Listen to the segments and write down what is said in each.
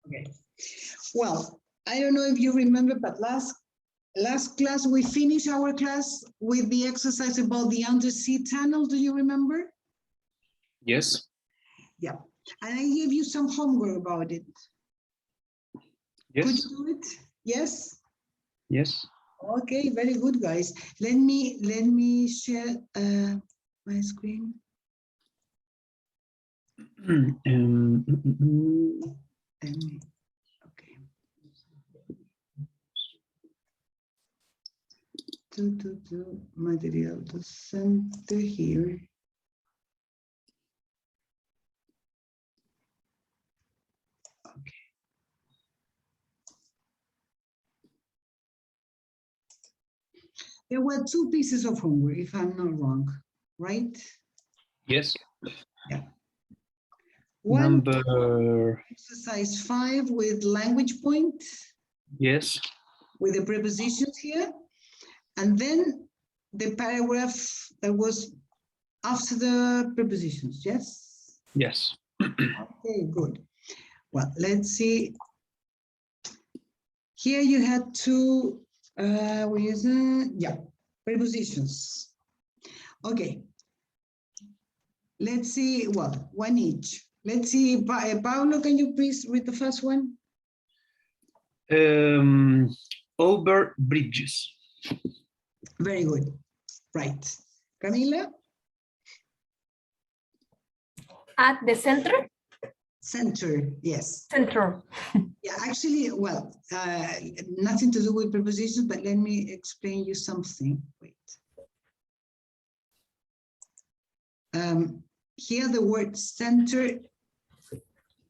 Okay. Well, I don't know if you remember, but last class we finished our class with the exercise about the undersea tunnel. Do you remember? Yes. Yeah. And I gave you some homework about it. Yes. Could you do it? Yes. Yes. Okay, very good, guys. Let me share my screen. Okay. Material to center here. Okay. There were 2 pieces of homework, if I'm not wrong, right? Yes. Yeah. One, Number. exercise 5 with language point. Yes. With the prepositions here. And then the paragraph that was after the prepositions, yes? Yes. Okay, good. Well, let's see. Here you had 2, prepositions. Okay. Let's see, well, one each. Let's see, Paulo, can you please read the first one? Over bridges. Very good. Right. Camila? At the center? Center, yes. Center. Yeah, actually, well, nothing to do with prepositions, but let me explain you something. Wait. Here the word center,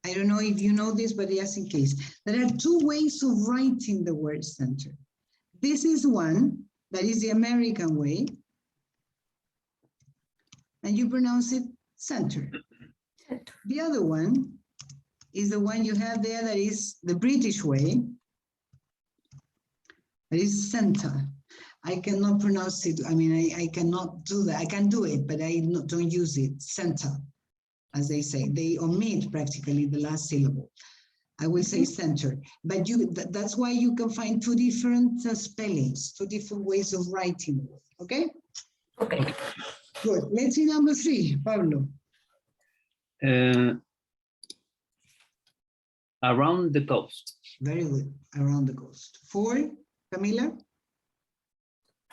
I don't know if you know this, but just in case, there are 2 ways of writing the word center. This is one, that is the American way, and you pronounce it center. The other one is the one you have there, that is the British way, that is center. I cannot pronounce it, I mean, I cannot do that. I can do it, but I don't use it, center, as they say. They omit practically the last syllable. I will say center, but that's why you can find 2 different spellings, 2 different ways of writing, okay? Okay. Good, let's see number 3, Pablo. Around the coast. Very good, around the coast. 4, Camila?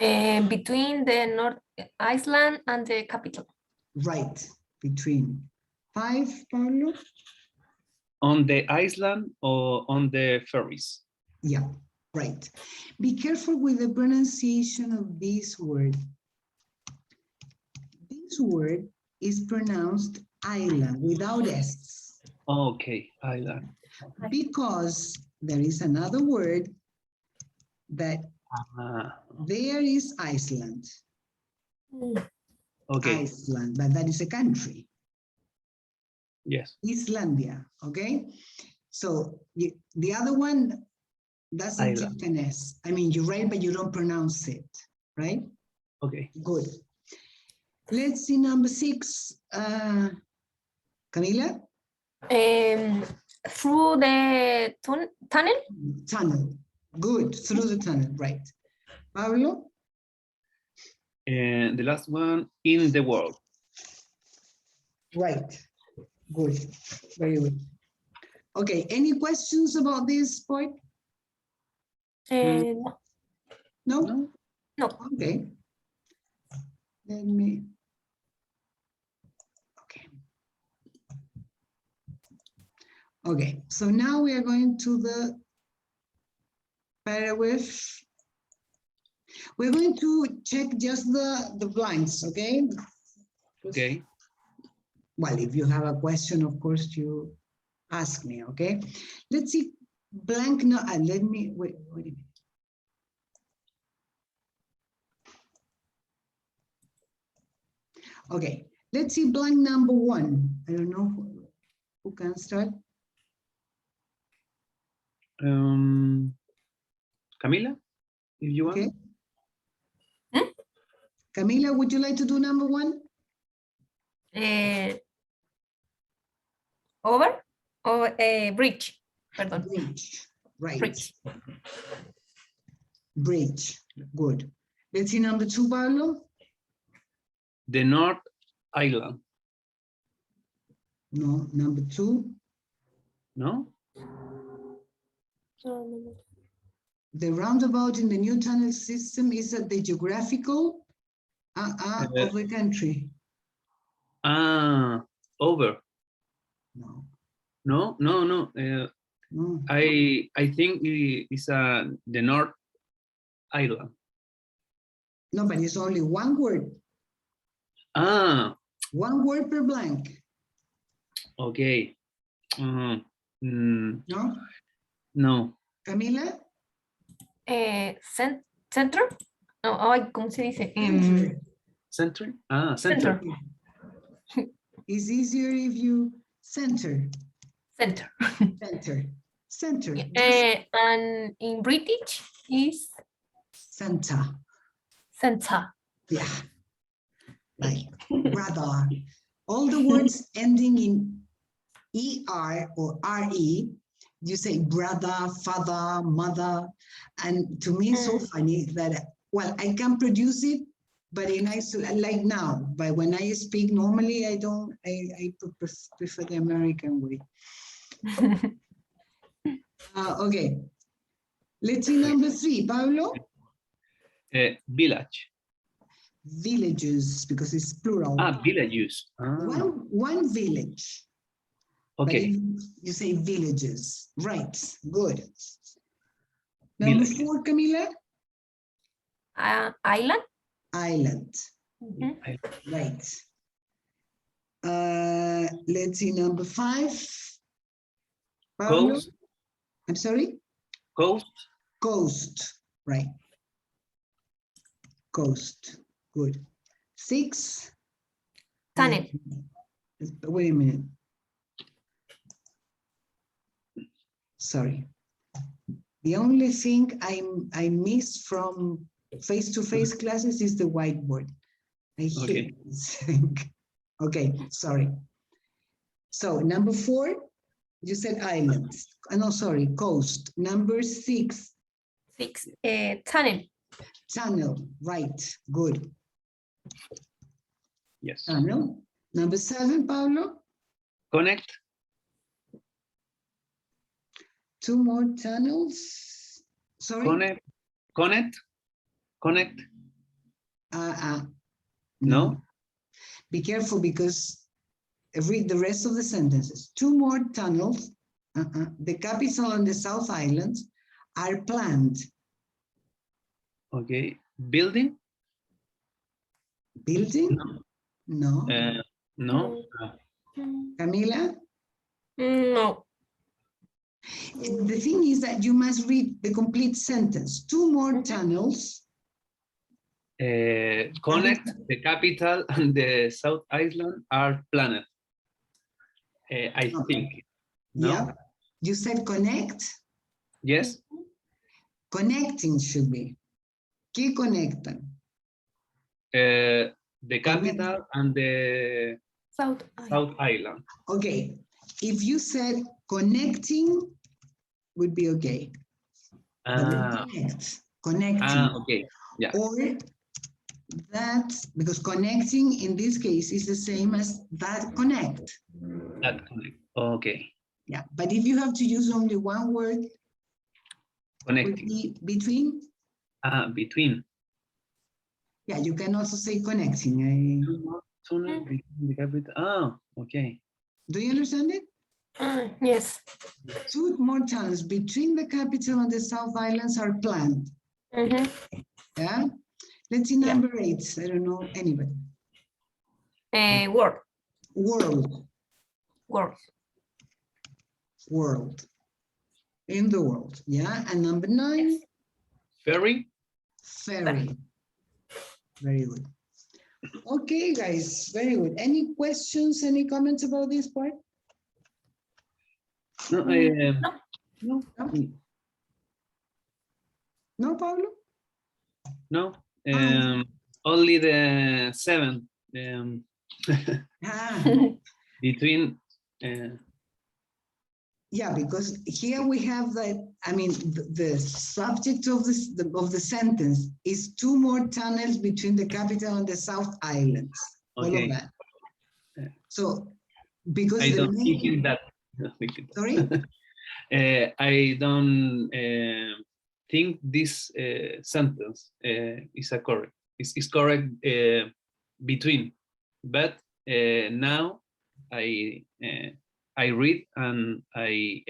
Between the North Island and the capital. Right, between. 5, Pablo? On the island or on the ferries? Yeah, right. Be careful with the pronunciation of this word. This word is pronounced island without S. Okay, island. Because there is another word that there is Iceland. Okay. Iceland, but that is a country. Yes. Islandia, okay? So the other one doesn't take an S. I mean, you write, but you don't pronounce it, right? Okay. Good. Let's see number 6. Camila? Through the tunnel? Tunnel. Good. Through the tunnel, right. Pablo? And the last one, in the world. Right. Good. Very good. Okay. Any questions about this point? No. No? No. Okay. Let me. Okay. Okay. So now we are going to the paragraph. We're going to check just the blanks, okay? Okay. Well, if you have a question, of course, you ask me, okay? Let's see, blank, no, let me, wait a minute. Okay, let's see blank number 1. I don't know who can start. Camila, if you want. Okay. Camila, would you like to do number 1? Over? Oh, bridge. Perdón. Bridge. Right. Bridge. Bridge. Good. Let's see number 2, Pablo. The North Island. No, number 2. No? The roundabout in the new tunnel system is at the geographical of the country. Over. No, No. no. I think it's the North Island. No, but it's only one word. One word per blank. Okay. No? No. Camila? Center. No, ay, ¿cómo se dice? Center. Center? Center. It's easier if you center. Center. Center. And in British is Center. center. Yeah. Like brother. All the words ending in ER or RE, you say brother, father, mother. And to me, it's so funny that, well, I can produce it, but like now, but when I speak normally, I don't, I prefer the American way. Okay. Let's see number 3, Pablo. Village. Villages, because it's plural. Villages. One village. Okay. But you say villages. Right. Good. Number 4, Camila. Island. Island. Right. Let's see number 5. Pablo? Coast. I'm sorry? Coast. Coast. Right. Coast. Good. 6. Tunnel. Wait a minute. Sorry. The only thing I miss from face-to-face classes is the whiteboard. I hate this thing. Okay, sorry. So number 4, you said islands. No, sorry, coast. Number 6. 6. Tunnel. Tunnel, right, good. Yes. Tunnel. Number 7, Pablo. Connect. 2 more tunnels. Sorry. Connect. No. Be careful because read the rest of the sentences. 2 more tunnels. The capital and the South Islands are planned. Okay. Building. Building? No. No. Camila? No. The thing is that you must read the complete sentence. 2 more tunnels. Connect, the capital and the South Island are planned. I think. No? Yeah. You said connect? Yes. Connecting should be. ¿Qué conectan? The capital and the South Island. Okay. If you said connecting, would be okay. Connecting. Okay. Yeah. Or that, because connecting in this case is the same as that connect. That connect. Okay. Yeah, but if you have to use only one word, Connecting. would be between. Between. Yeah, you can also say connecting. Tunnel between the capital. Okay. Do you understand it? Yes. 2 more tunnels between the capital and the South Islands are planned. Yeah. Let's see number 8. I don't know anybody. World. World. In the world. Yeah. And number 9. Ferry. Ferry. Very good. Okay, guys. Very good. Any questions? Any comments about this part? No. No. No, Pablo? No. Only the 7. Between Yeah, because here we have that, I mean, the subject of the sentence is 2 more tunnels between the capital and the South Islands. All of Okay. that. So, because I the don't think main, in that. sorry? I don't think this sentence is a correct. Is correct between, but now I read and I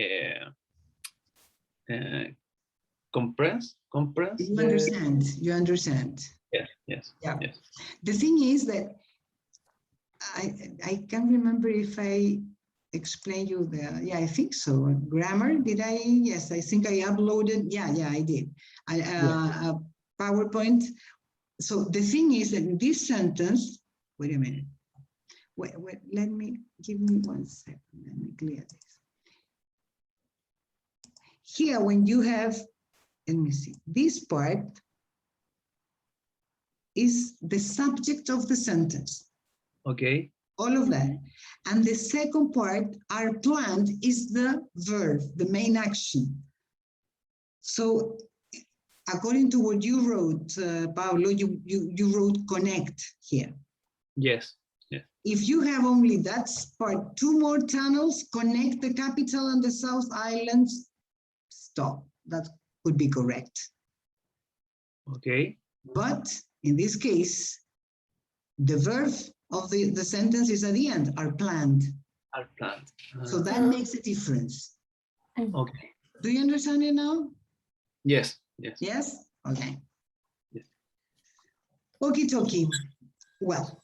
compress. You understand, you understand. Yes, yes, Yeah. yes. The thing is that I can't remember if I explained you the, yeah, I think so. Grammar, did I? Yes, I think I uploaded. Yeah, I did. A PowerPoint. So the thing is that in this sentence, wait a minute. Wait, let me, give me 1 second. Let me clear this. Here, when you have, let me see, this part is the subject of the sentence. Okay. All of that. And the second part, are planned, is the verb, the main action. So according to what you wrote, Paolo, you wrote connect here. Yes. Yes. If you have only that part, 2 more tunnels, connect the capital and the South Islands, stop. That could be correct. Okay. But in this case, the verb of the sentence is at the end, are planned. Are planned. So that makes a difference. Okay. Do you understand it now? Yes. Yes. Yes? Okay. Yes. Okie dokie. Well,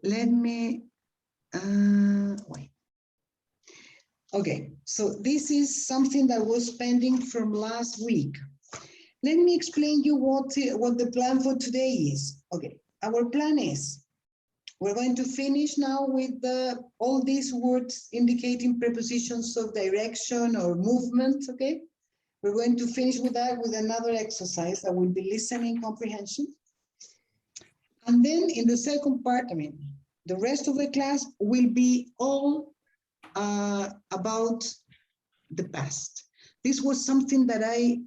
let me, wait. Okay, so this is something that was pending from last week. Let me explain you what the plan for today is. Okay, our plan is, we're going to finish now with all these words indicating prepositions of direction or movement, okay? We're going to finish with that with another exercise that will be listening comprehension. And then in the second part, I mean, the rest of the class will be all about the past. This was something that I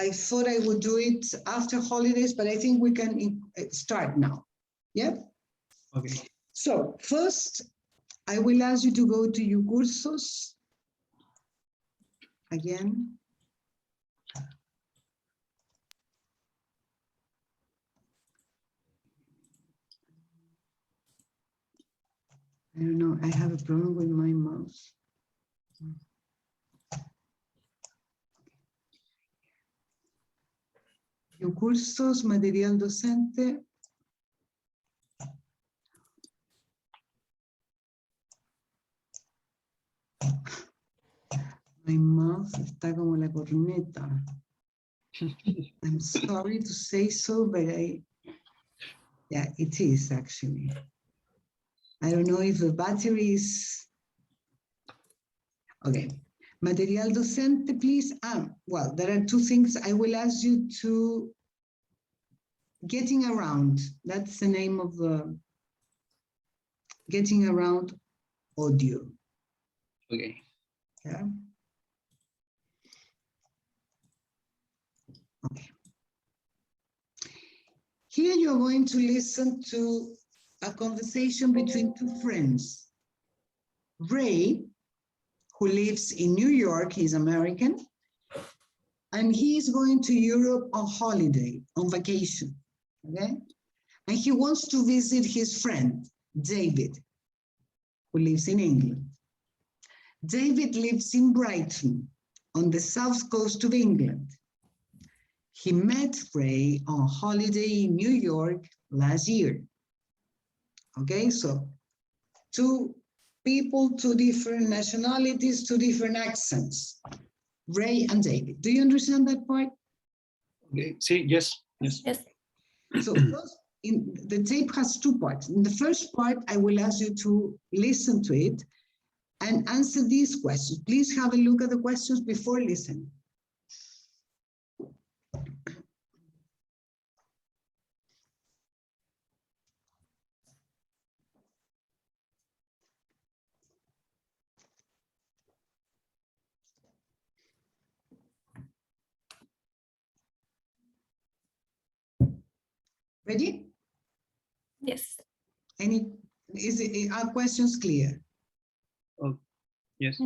thought I would do it after holidays, but I think we can start now. Yeah? Okay. So first, I will ask you to go to your cursos again. I don't know, I have a problem with my mouse. Your cursos, material docente. My mouth está como la corneta. I'm sorry to say so, but yeah, it is actually. I don't know if the battery is, okay. Material docente, please. Well, there are 2 things I will ask you to, getting around. That's the name of the, getting around audio. Okay. Yeah. Okay. Here you're going to listen to a conversation between 2 friends. Ray, who lives in New York, he's American, and he's going to Europe on holiday, on vacation, okay? And he wants to visit his friend, David, who lives in England. David lives in Brighton, on the south coast of England. He met Ray on holiday in New York last year. Okay, so 2 people, 2 different nationalities, 2 different accents. Ray and David. Do you understand that part? Okay. See, yes. Yes. Yes. So first, the tape has 2 parts. In the first part, I will ask you to listen to it and answer these questions. Please have a look at the questions before listening. Ready? Yes. Are questions clear? Oh, yes.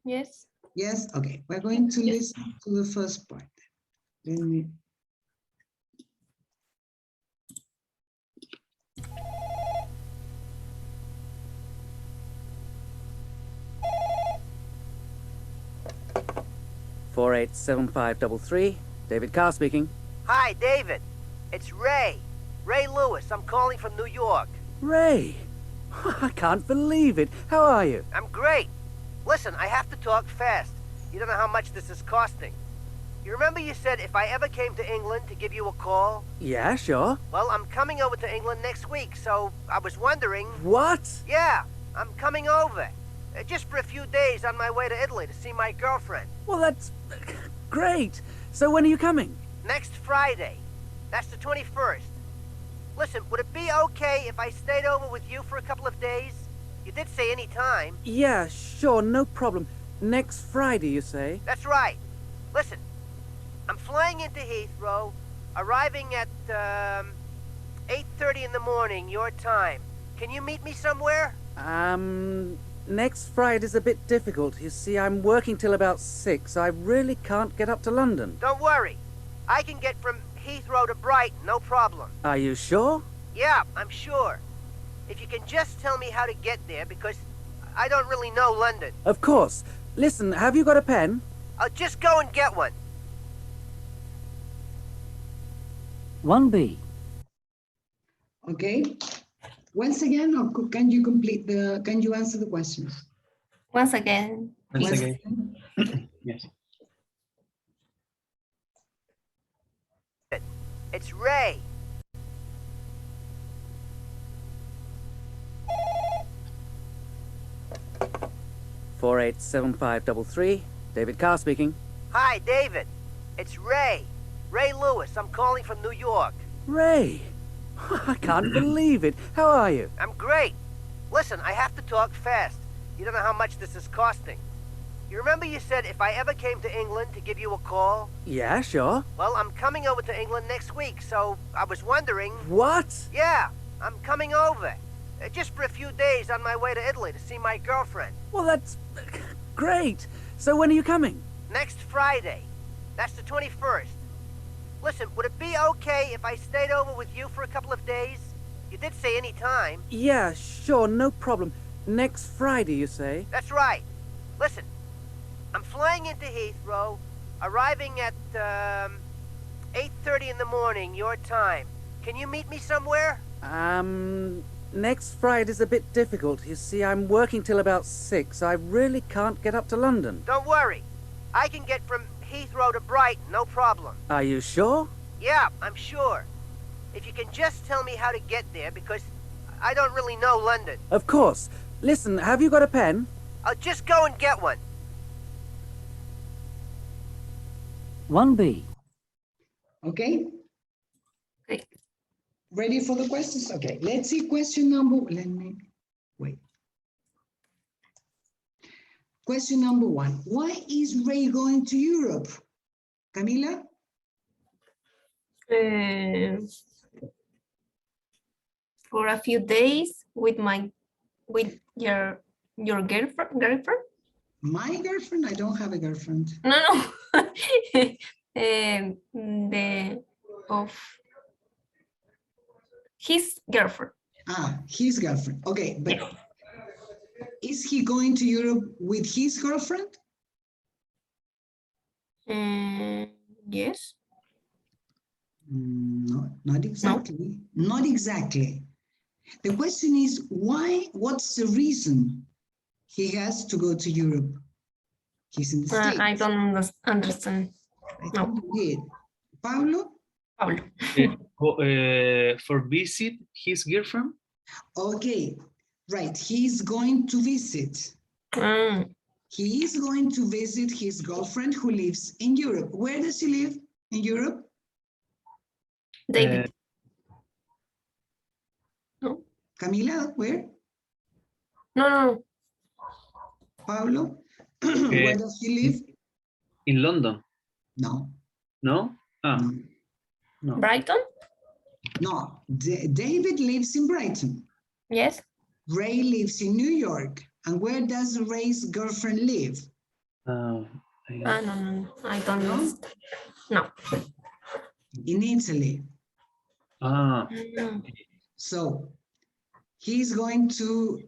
Yes. Yes, okay. We're going to Yes. listen to the first part. Let me. Four eight seven five double three. David Carr speaking. Hi, David. It's Ray. Ray Lewis. I'm calling from New York. Ray! I can't believe it. How are you? I'm great. Listen, I have to talk fast. You don't know how much this is costing. You remember you said if I ever came to England to give you a call? Yeah, sure. Well, I'm coming over to England next week, so I was wondering... What? Yeah, I'm coming over. Just for a few days on my way to Italy to see my girlfriend. Well, that's great. So when are you coming? Next Friday. That's the 21st. Listen, would it be okay if I stayed over with you for a couple of days? You did say any time. Yeah, sure, no problem. Next Friday, you say? That's right. Listen, I'm flying into Heathrow, arriving at 8:30 in the morning, your time. Can you meet me somewhere? Next Friday's a bit difficult. You see, I'm working till about 6. I really can't get up to London. Don't worry. I can get from Heathrow to Brighton, no problem. Are you sure? Yeah, I'm sure. If you can just tell me how to get there, because I don't really know London. Of course. Listen, have you got a pen? I'll just go and get one. 1B. Okay. Once again, or can you can you answer the questions? Once again. Once please. again. Yes. It's Ray. Four eight seven five double three. David Carr speaking. Hi, David. It's Ray. Ray Lewis. I'm calling from New York. Ray! I can't believe it. How are you? I'm great. Listen, I have to talk fast. You don't know how much this is costing. You remember you said if I ever came to England to give you a call? Yeah, sure. Well, I'm coming over to England next week, so I was wondering... What? Yeah, I'm coming over. Just for a few days on my way to Italy to see my girlfriend. Well, that's great. So when are you coming? Next Friday. That's the 21st. Listen, would it be okay if I stayed over with you for a couple of days? You did say any time. Yeah, sure, no problem. Next Friday, you say? That's right. Listen, I'm flying into Heathrow, arriving at 8:30 in the morning, your time. Can you meet me somewhere? Next Friday's a bit difficult. You see, I'm working till about 6. I really can't get up to London. Don't worry. I can get from Heathrow to Brighton, no problem. Are you sure? Yeah, I'm sure. If you can just tell me how to get there, because I don't really know London. Of course. Listen, have you got a pen? I'll just go and get one. 1B. Okay. Okay. Ready for the questions? Okay, let's see question number, let me, wait. Question number 1, why is Ray going to Europe? Camila? For a few days with your girlfriend? My girlfriend? I don't have a girlfriend. No. Of his girlfriend. Ah, his girlfriend. Okay, but is he going to Europe with his girlfriend? Yes. No, not exactly. No. Not exactly. The question is why, what's the reason he has to go to Europe? He's in the States. I don't understand. I No. thought you did. Pablo? Pablo. For visit his girlfriend? Okay, right. He's going to visit. He is going to visit his girlfriend who lives in Europe. Where does he live in Europe? David. No. Camila, where? No. Pablo? Where does he live? In London? No. No? Ah, No. no. Brighton? No, David lives in Brighton. Yes. Ray lives in New York. And where does Ray's girlfriend live? I don't- No, I don't No? know. No. In Italy. Ah, Mm. So he's going to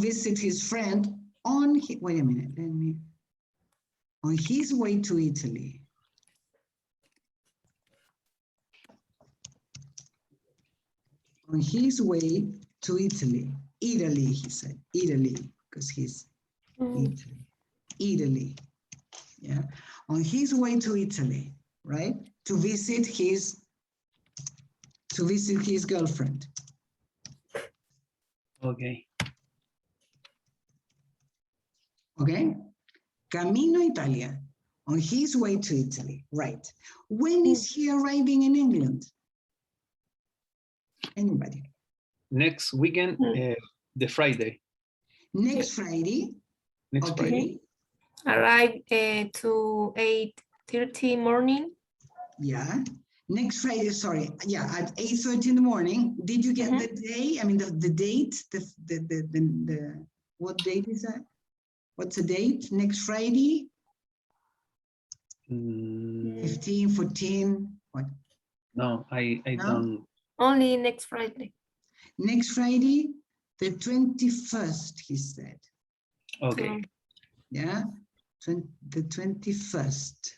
visit his friend on wait a minute, on his way to Italy. On his way to Italy. Italy, he said. Italy, because he's Mm. Italy. Yeah. On his way to Italy, right? To visit his girlfriend. okay. Okay? Camino Italia. On his way to Italy. Right. When is he arriving in England? Anybody? Next weekend, the Friday. Next Friday. Next Okay. Friday. Arrive to 8:30 morning. Yeah. Next Friday, sorry. Yeah, at 8:30 in the morning. Did you get the day? I mean, the date? The what date is that? What's the date? Next Friday? 15, 14, what? No, I No? don't. Only next Friday. Next Friday, the 21st, he said. Okay. Yeah, the 21st.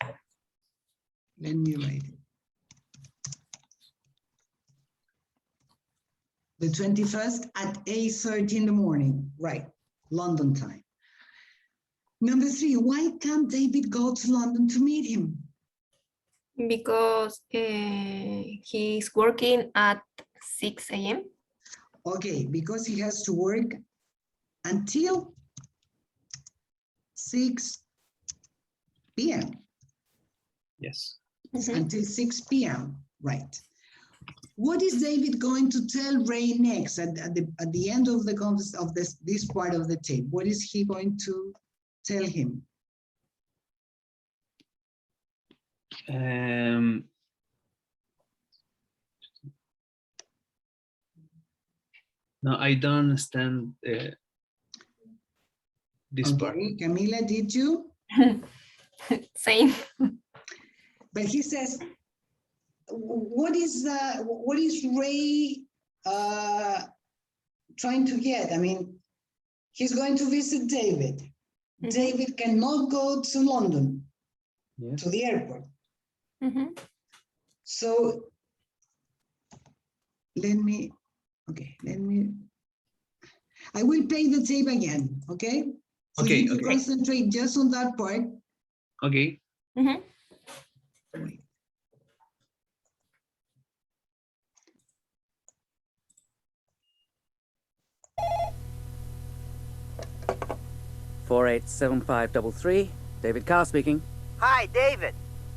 Let me write it. The 21st at 8:30 in the morning, right, London time. Number 3, why can't David go to London to meet him? Because he's working at 6 a.m. Okay, because he has to work until 6 p.m. Yes. Until 6 p.m. Right. What is David going to tell Ray next at the end of the this part of the tape? What is he going to tell him? No, I don't understand this part. Camila, did you? Same. But he says, what is Ray trying to get? I mean, he's going to visit David. David cannot go to London, to the airport. So I will play the tape again, okay? So Okay, you can okay. concentrate just on that part. Okay. Wait. (487533), David Carr speaking. Hi, David.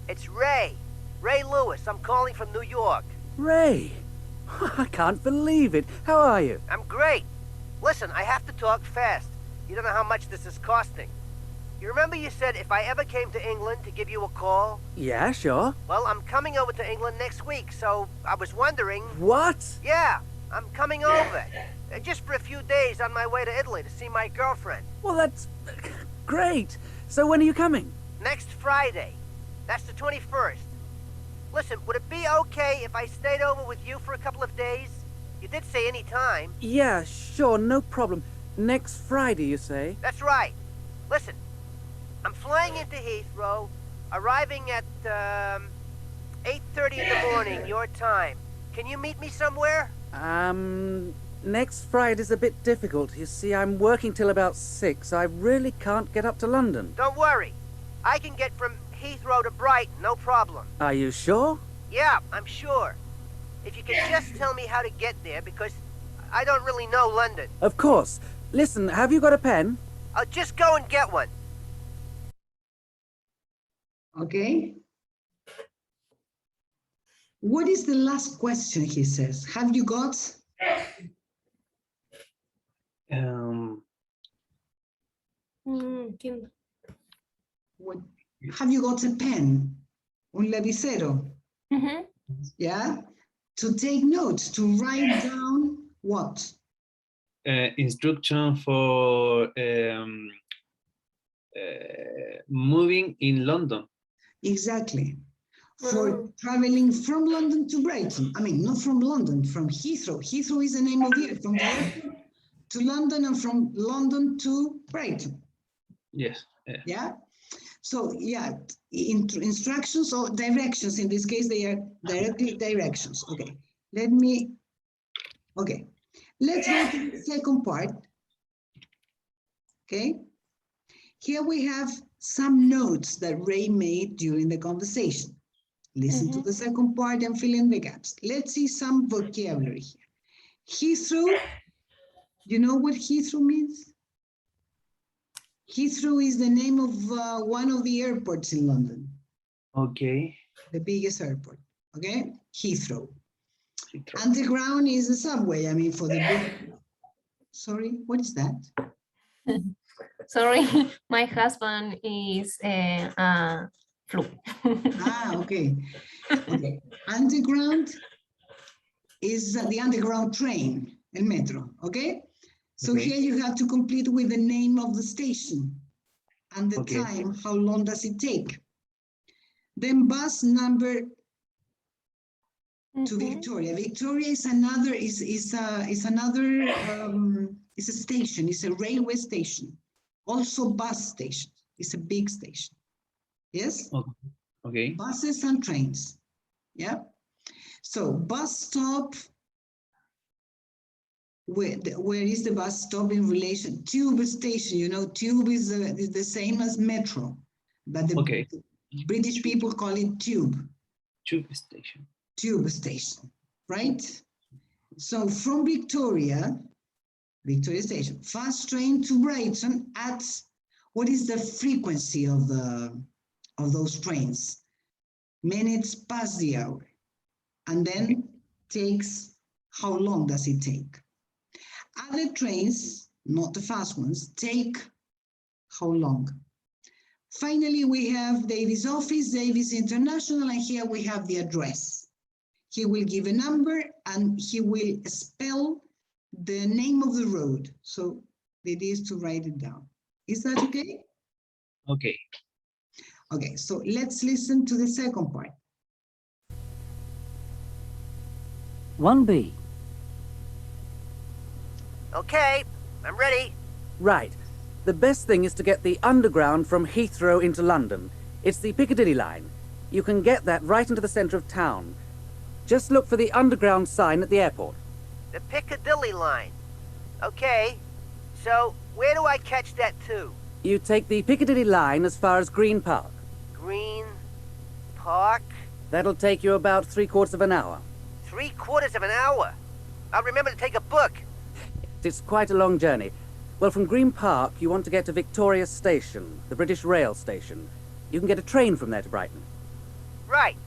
It's Ray. Ray Lewis. I'm calling from New York. Ray! I can't believe it. How are you? I'm great. Listen, I have to talk fast. You don't know how much this is costing. You remember you said if I ever came to England to give you a call? Yeah, sure. Well, I'm coming over to England next week, so I was wondering... What? Yeah, I'm coming over. Just for a few days on my way to Italy to see my girlfriend. Well, that's great. So when are you coming? Next Friday. That's the 21st. Listen, would it be okay if I stayed over with you for a couple of days? You did say any time. Yeah, sure, no problem. Next Friday, you say? That's right. Listen, I'm flying into Heathrow, arriving at 8:30 in the morning, your time. Can you meet me somewhere? Next Friday's a bit difficult. You see, I'm working till about 6. I really can't get up to London. Don't worry. I can get from Heathrow to Brighton, no problem. Are you sure? Yeah, I'm sure. If you can just tell me how to get there, because I don't really know London. Of course. Listen, have you got a pen? I'll just go and get one. Okay. What is the last question, he says? Have you got? What, have you got a pen? Un lapicero? Yeah? To take notes, to write down what? Instruction for moving in London. Exactly. For traveling from London to Brighton. I mean, not from London, from Heathrow. Heathrow is the name of the from the airport to London and from London to Brighton. Yes. Yeah. So yeah, instructions or directions. In this case, they are directly directions. Okay. Okay. Let's go to the second part. Okay. Here we have some notes that Ray made during the conversation. Listen to the second part and fill in the gaps. Let's see some vocabulary here. Heathrow, you know what Heathrow means? Heathrow is the name of one of the airports in London. Okay. The biggest airport, okay? Heathrow. Underground is the subway, I mean, for the big... Sorry, what is that? Sorry, my husband is flu. Okay. Okay. Underground is the underground train, el metro, okay? So here you have to complete with the name of the station and the time, how long does it take? Then bus number to Victoria. Victoria is another, is a station, it's a railway station. Also bus station, it's a big station. Yes? Okay. Buses and trains. Yeah. So bus stop, where is the bus stop in relation? Tube station, you know, tube is the same as metro, but the British people call it tube. Tube station. Tube station, right? So from Victoria Station, fast train to Brighton at, what is the frequency of those trains? Minutes past the hour. And then takes, how long does it take? Other trains, not the fast ones, take how long? Finally, we have Davis office, Davis International, and here we have the address. He will give a number and he will spell the name of the road. So it is to write it down. Is that okay? Okay. Okay, so let's listen to the second part. 1B. Okay, I'm ready. Right. The best thing is to get the underground from Heathrow into London. It's the Piccadilly line. You can get that right into the centre of town. Just look for the underground sign at the airport. The Piccadilly line. Okay, so where do I catch that to? You take the Piccadilly line as far as Green Park. Green Park? That'll take you about 3/4 of an hour. 3/4 of an hour? I'll remember to take a book. It's quite a long journey. Well, from Green Park, you want to get to Victoria Station, the British Rail station. You can get a train from there to Brighton. Right.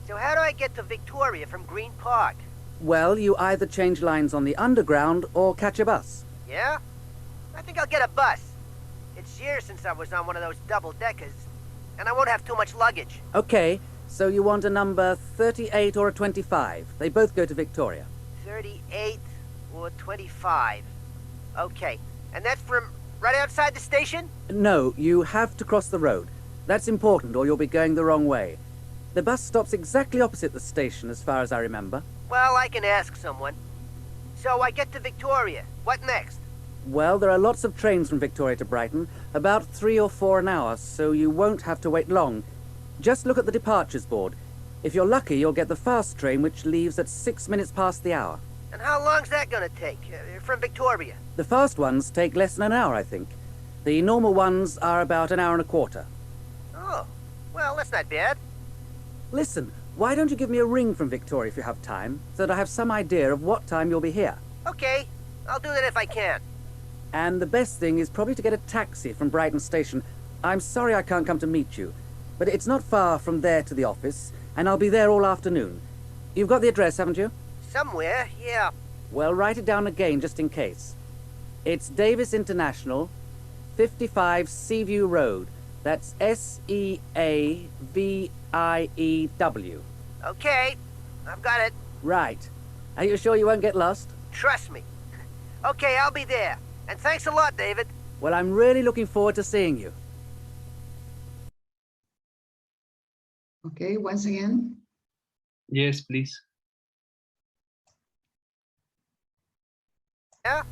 So how do I get to Victoria from Green Park? Well, you either change lines on the underground or catch a bus. Yeah? I think I'll get a bus. It's years since I was on one of those double-deckers, and I won't have too much luggage. Okay, so you want a number 38 or a 25. They both go to Victoria. 38 or 25. Okay, and that's from right outside the station? No, you have to cross the road. That's important, or you'll be going the wrong way. The bus stops exactly opposite the station, as far as I remember. Well, I can ask someone. So I get to Victoria. What next? Well, there are lots of trains from Victoria to Brighton, about 3 or 4 an hour, so you won't have to wait long. Just look at the departures board. If you're lucky, you'll get the fast train, which leaves at 6 minutes past the hour. And how long's that gonna take, from Victoria? The fast ones take less than an hour, I think. The normal ones are about an hour and a quarter. Oh, well, that's not bad. Listen, why don't you give me a ring from Victoria if you have time, so that I have some idea of what time you'll be here? Okay, I'll do that if I can. And the best thing is probably to get a taxi from Brighton Station. I'm sorry I can't come to meet you, but it's not far from there to the office, and I'll be there all afternoon. You've got the address, haven't you? Somewhere, yeah. Well, write it down again just in case. It's Davis International, 55 Seaview Road. That's S-E-A-V-I-E-W. Okay, I've got it. Right. Are you sure you won't get lost? Trust me. Okay, I'll be there. And thanks a lot, David. Well, I'm really looking forward to seeing you. Okay, once again. Yes, please. Yeah?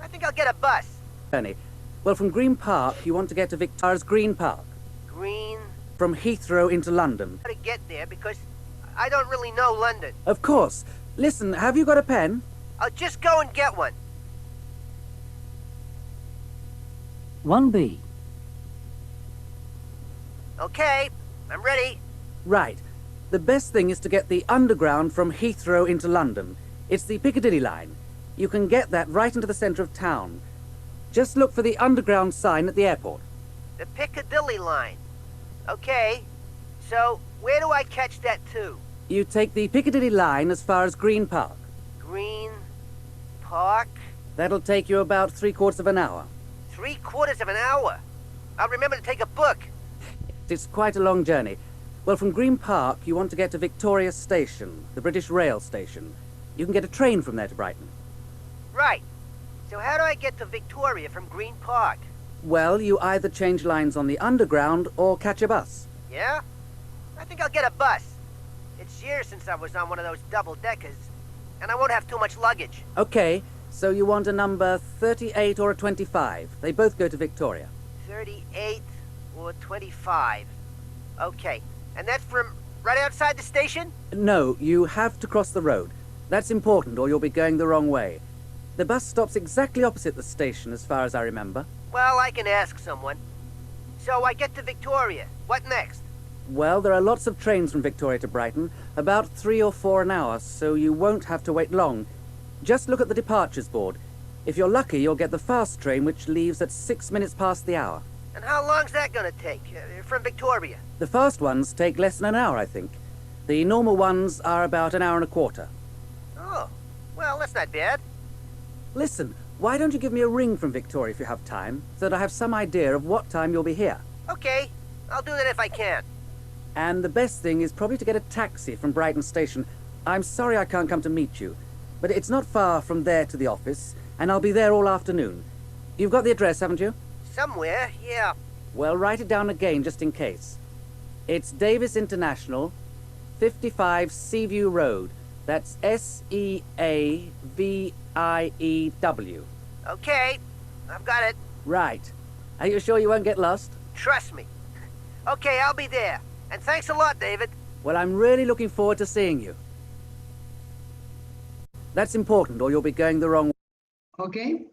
I think I'll get a bus. Journey. Well, from Green Park, you want to get to Victoria's Green Park. Green. From Heathrow into London. How to get there because I don't really know London. Of course. Listen, have you got a pen? I'll just go and get one. 1B. Okay, I'm ready. Right. The best thing is to get the Underground from Heathrow into London. It's the Piccadilly line. You can get that right into the centre of town. Just look for the Underground sign at the airport. The Piccadilly line. Okay, so where do I catch that to? You take the Piccadilly line as far as Green Park. Green Park? That'll take you about 3/4 of an hour. 3/4 of an hour. I'll remember to take a book. It's quite a long journey. Well, from Green Park, you want to get to Victoria Station, the British Rail station. You can get a train from there to Brighton. Right. So how do I get to Victoria from Green Park? Well, you either change lines on the Underground or catch a bus. Yeah? I think I'll get a bus. It's years since I was on one of those double-deckers, and I won't have too much luggage. Okay, so you want a number 38 or a 25. They both go to Victoria. 38 or 25. Okay. And that's from right outside the station? No, you have to cross the road. That's important, or you'll be going the wrong way. The bus stops exactly opposite the station, as far as I remember. Well, I can ask someone. So I get to Victoria. What next? Well, there are lots of trains from Victoria to Brighton, about 3 or 4 an hour, so you won't have to wait long. Just look at the departures board. If you're lucky, you'll get the fast train, which leaves at 6 minutes past the hour. And how long's that gonna take, from Victoria? The fast ones take less than an hour, I think. The normal ones are about an hour and a quarter. Oh, well, that's not bad. Listen, why don't you give me a ring from Victoria if you have time, so that I have some idea of what time you'll be here? Okay, I'll do that if I can. And the best thing is probably to get a taxi from Brighton Station. I'm sorry I can't come to meet you, but it's not far from there to the office, and I'll be there all afternoon. You've got the address, haven't you? Somewhere, yeah. Well, write it down again just in case. It's Davis International, 55 Seaview Road. That's Seaview. Okay, I've got it. Right. Are you sure you won't get lost? Trust me. Okay, I'll be there. And thanks a lot, David. Well, I'm really looking forward to seeing you. That's important, or you'll be going the wrong way. Okay.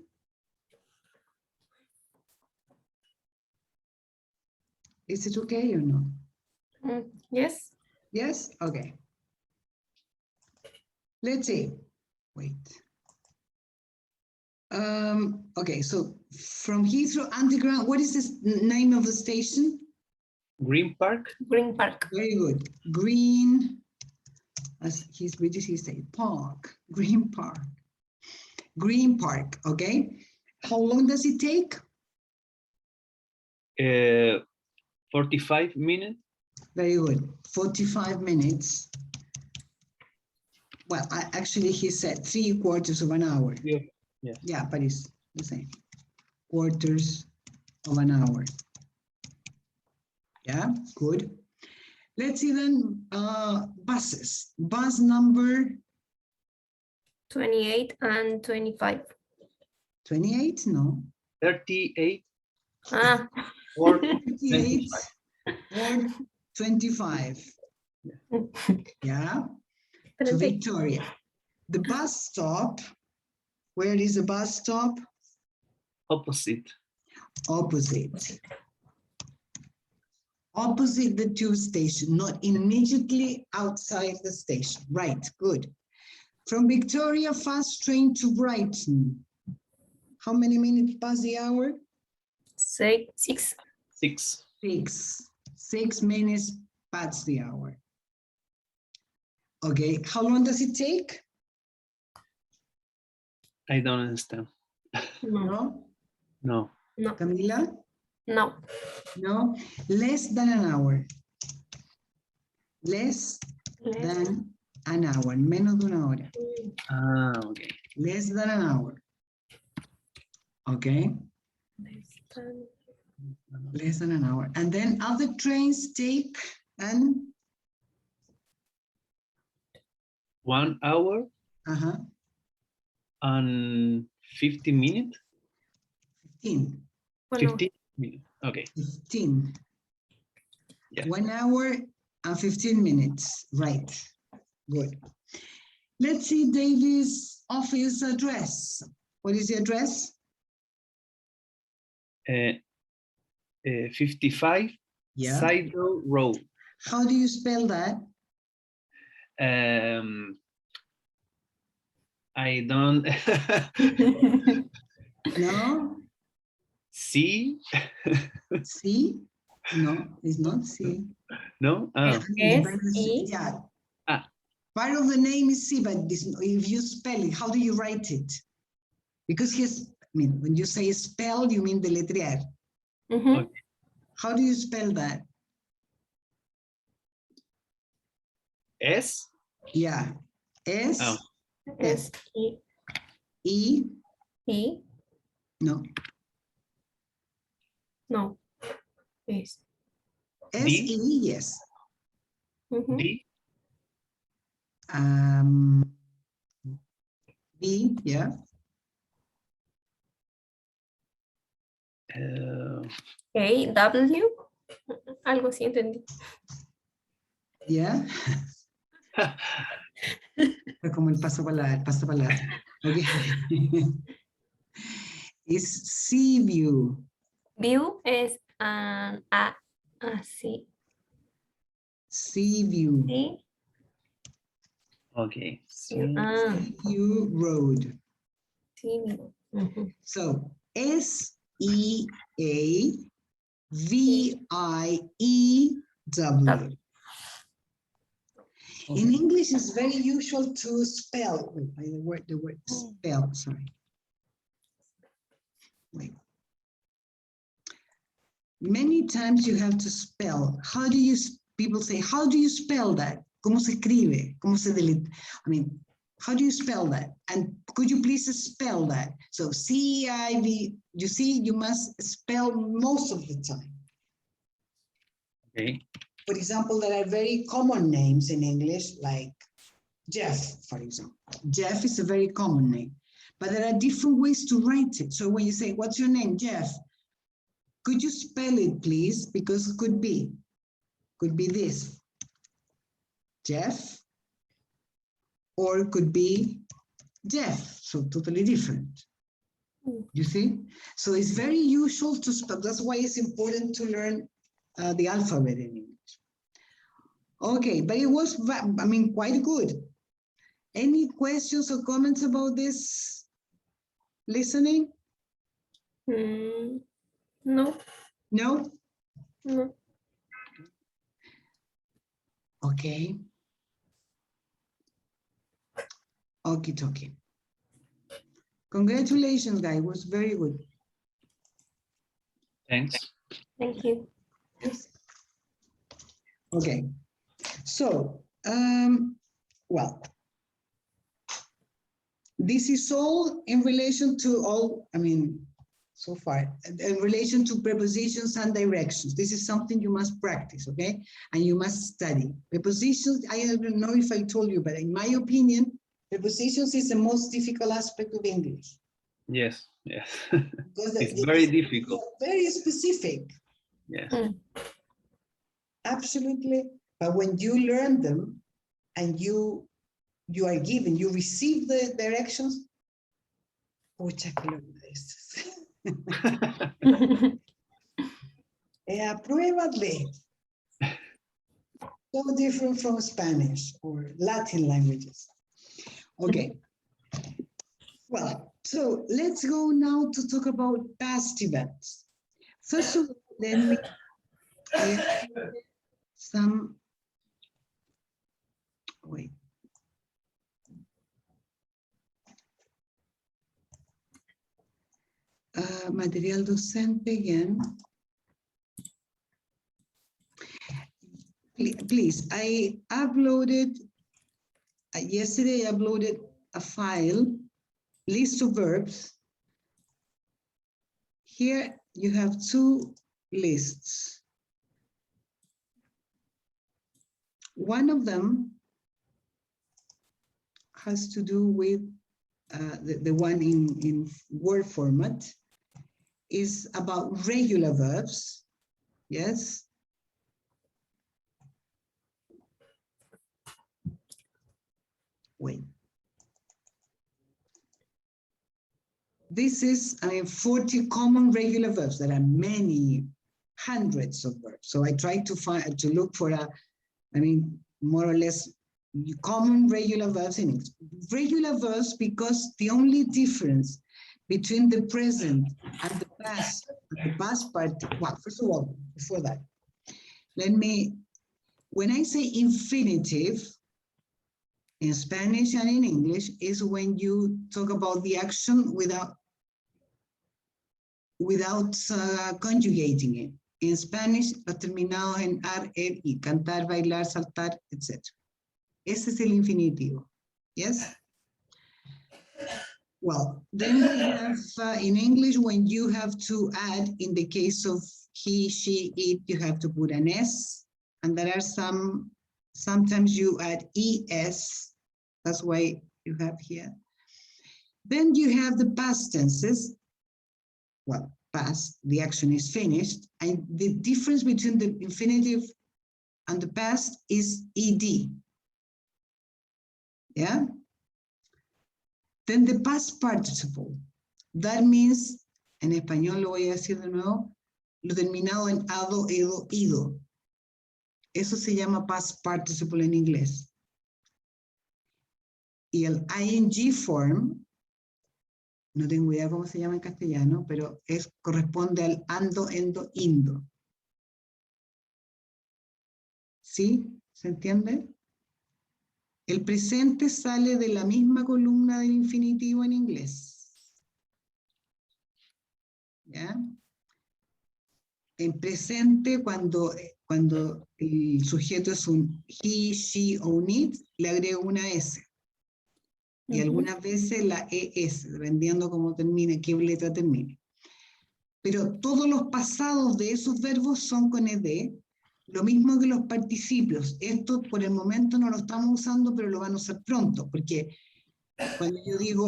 Is it okay or no? Yes. Yes? Okay. Let's see. Wait. Okay, so from Heathrow Underground, what is the name of the station? Green Park? Green Park. Very good. Green, as he's British, he say Park, Green Park. Green Park, okay. How long does it take? 45 minutes. Very good. 45 minutes. Well, actually, he said 3/4 of an hour. Yeah. Yeah. Yeah, but it's the same. Quarters of an hour. Yeah, good. Let's see then, buses. Bus number 28 and 25. 28? No. 38 Ah, or 58 or 25. Yeah, to 38. Victoria. The bus stop, where is the bus stop? opposite. Opposite. Opposite the tube station, not immediately outside the station. Right, good. From Victoria, fast train to Brighton. How many minutes past the hour? 6. 6. 6 minutes past the hour. Okay, how long does it take? I don't understand. No. No? No. Camila? No. No? Less than an hour. Less Less. than an hour, menos de una hora. Ah, okay. Less than an hour. Okay, less than an hour. And then other trains take an 1 hour and 50 minutes. 15. 15 minutes. Okay. 15. Yeah. 1 hour and 15 minutes. Right. Good. Let's see Davy's office address. What is the address? 55 Yeah. Sidle Road. How do you spell that? I don't. No? C. C? No, it's not C. No. I Oh. mean, the S-E? yeah. Ah. Part of the name is C, but this, if you spell it, how do you write it? Because here's, I mean, when you say spell, you mean deletrear. Mhm. How do you spell that? S. Yeah. S, Oh. S-E? E, E? no. No. S. S, D? E, yes. Mhm. D. B, yeah. A, W. Algo así entendí. Yeah. Fue como el paso palabra, Okay. It's sea view. View es an A. Así. Sea view. Sí. Okay. Sea View road. sí. Ujú. So S-E-A-V-I-E-W. In English, it's very usual to spell. Wait, the word spell, sorry. Wait. Many times you have to spell. How do you, people say, how do you spell that? ¿Cómo se escribe? ¿Cómo se delete? I mean, how do you spell that? And could you please spell that? So C-I-V, you see, you must spell most of the time. Okay. For example, there are very common names in English, like Jeff, for example. Jeff is a very common name, but there are different ways to write it. So when you say, what's your name, Jeff? Could you spell it, please? Because it could be this, Jeff, or it could be Jeff, so totally different. You see? So it's very usual to spell. That's why it's important to learn the alphabet in English. Okay, but it was, I mean, quite good. Any questions or comments about this listening? No. No? No. Okay. Okie dokie. Congratulations, guys. It was very good. Thanks. Thank you. Yes. Okay. So, well, this is all in relation to all, I mean, so far, in relation to prepositions and directions. This is something you must practice, okay? And you must study. Prepositions, I don't know if I told you, but in my opinion, prepositions is the most difficult aspect of English. Yes, yes. Because It's very difficult. Very specific. Yes. Absolutely. But when you learn them and you are given, you receive the directions, pucha que lo agradeces. Apruébale. So different from Spanish or Latin languages. Okay. Well, so let's go now to talk about past events. First of all, let me some, wait. Material docente again. Please, I uploaded yesterday I uploaded a file, list of verbs. Here you have two lists. One of them has to do with the one in Word format, is about regular verbs. Yes. Wait. This is, 40 common regular verbs. There are many hundreds of verbs. So I tried to look for more or less common regular verbs in English. Regular verbs, because the only difference between the present and the past part, well, first of all, before that, when I say infinitive, in Spanish and in English, is when you talk about the action without conjugating it. In Spanish, los terminados en ar, er, y, cantar, bailar, saltar, etc. Ese es el infinitivo. Yes? Well, then we have in English, when you have to add, in the case of he, she, it, you have to put an S, and there are sometimes you add ES, that's why you have here. Then you have the past tenses. Well, past, the action is finished, and the difference between the infinitive and the past is ED. Yeah? Then the past participle. That means, en español lo voy a decir de nuevo, lo terminado en ado, edo, ido. Eso se llama past participle en inglés. Y el ing form, no tengo idea cómo se llama en castellano, pero corresponde al ando, endo, indo. ¿Sí? ¿Se entiende? El presente sale de la misma columna del infinitivo en inglés. ¿Ya? En presente, cuando el sujeto es un he, she o un it, le agrego una S. Y algunas veces la ES, dependiendo cómo termine, qué letra termine. Pero todos los pasados de esos verbos son con ED, lo mismo que los participios. Esto por el momento no lo estamos usando, pero lo van a usar pronto, porque cuando yo digo...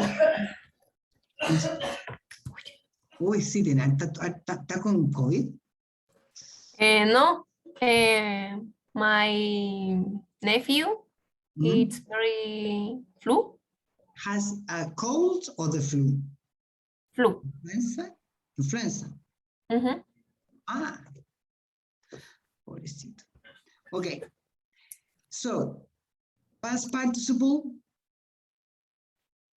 Uy, sí, ¿está con COVID? No, my nephew, it's very flu. Has a cold or the flu? Flu. Influenza? Influenza. Ah, pobrecito. Okay. So, past participle,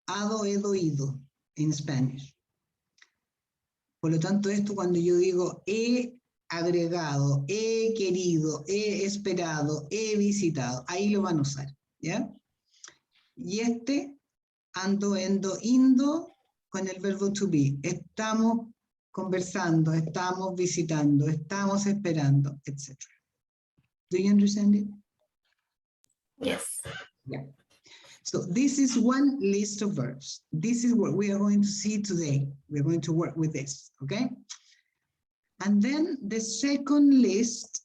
ado, edo, ido, in Spanish. Por lo tanto, esto cuando yo digo he agregado, he querido, he esperado, he visitado, ahí lo van a usar, ¿ya? Y este, ando, endo, indo, con el verbo to be. Estamos conversando, estamos visitando, estamos esperando, etc. Do you understand it? Yes. Yeah. So this is one list of verbs. This is what we are going to see today. We're going to work with this, okay? And then the second list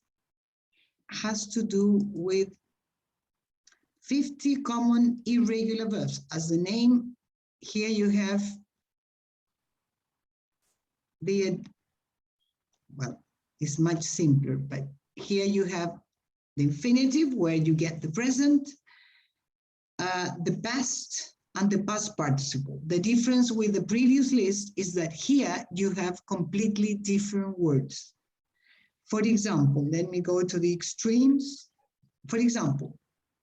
has to do with 50 common irregular verbs. As the name, here you have well, it's much simpler, but here you have the infinitive where you get the present, the past, and the past participle. The difference with the previous list is that here you have completely different words. For example, let me go to the extremes. For example,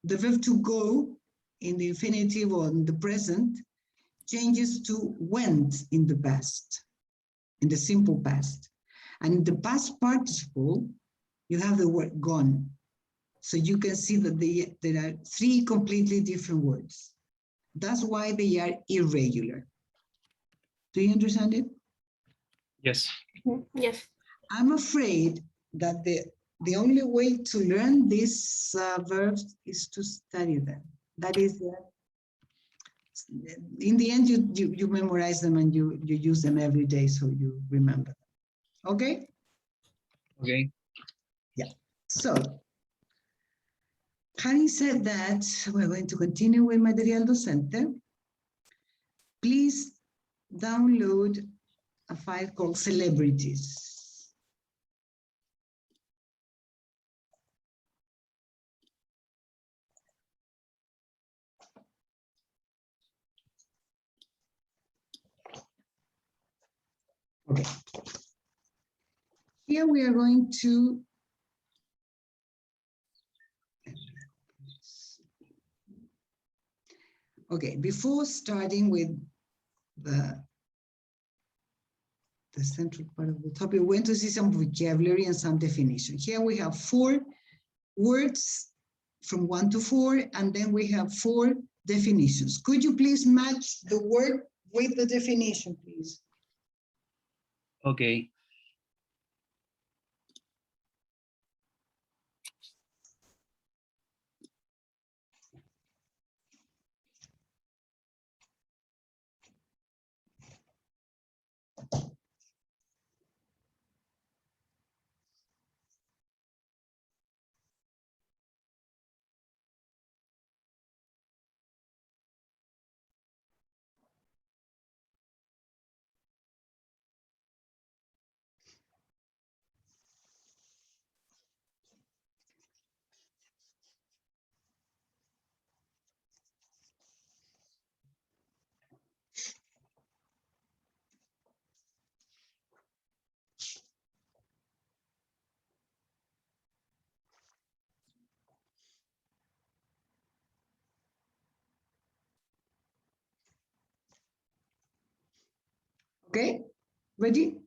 the verb to go in the infinitive or in the present changes to went in the past, in the simple past. And in the past participle, you have the word gone. So you can see that there are three completely different words. That's why they are irregular. Do you understand it? Yes. Yes. I'm afraid that the only way to learn these verbs is to study them. That is, in the end, you memorize them and you use them every day, so you remember them. Okay? Okay. So, having said that, we're going to continue with Material Docente. Please download a file called Celebrities. Okay. Here we are going to okay, before starting with the central part of the topic, we're going to see some vocabulary and some definition. Here we have 4 words from 1 to 4, and then we have 4 definitions. Could you please match the word with the definition, please? Okay. Okay, ready?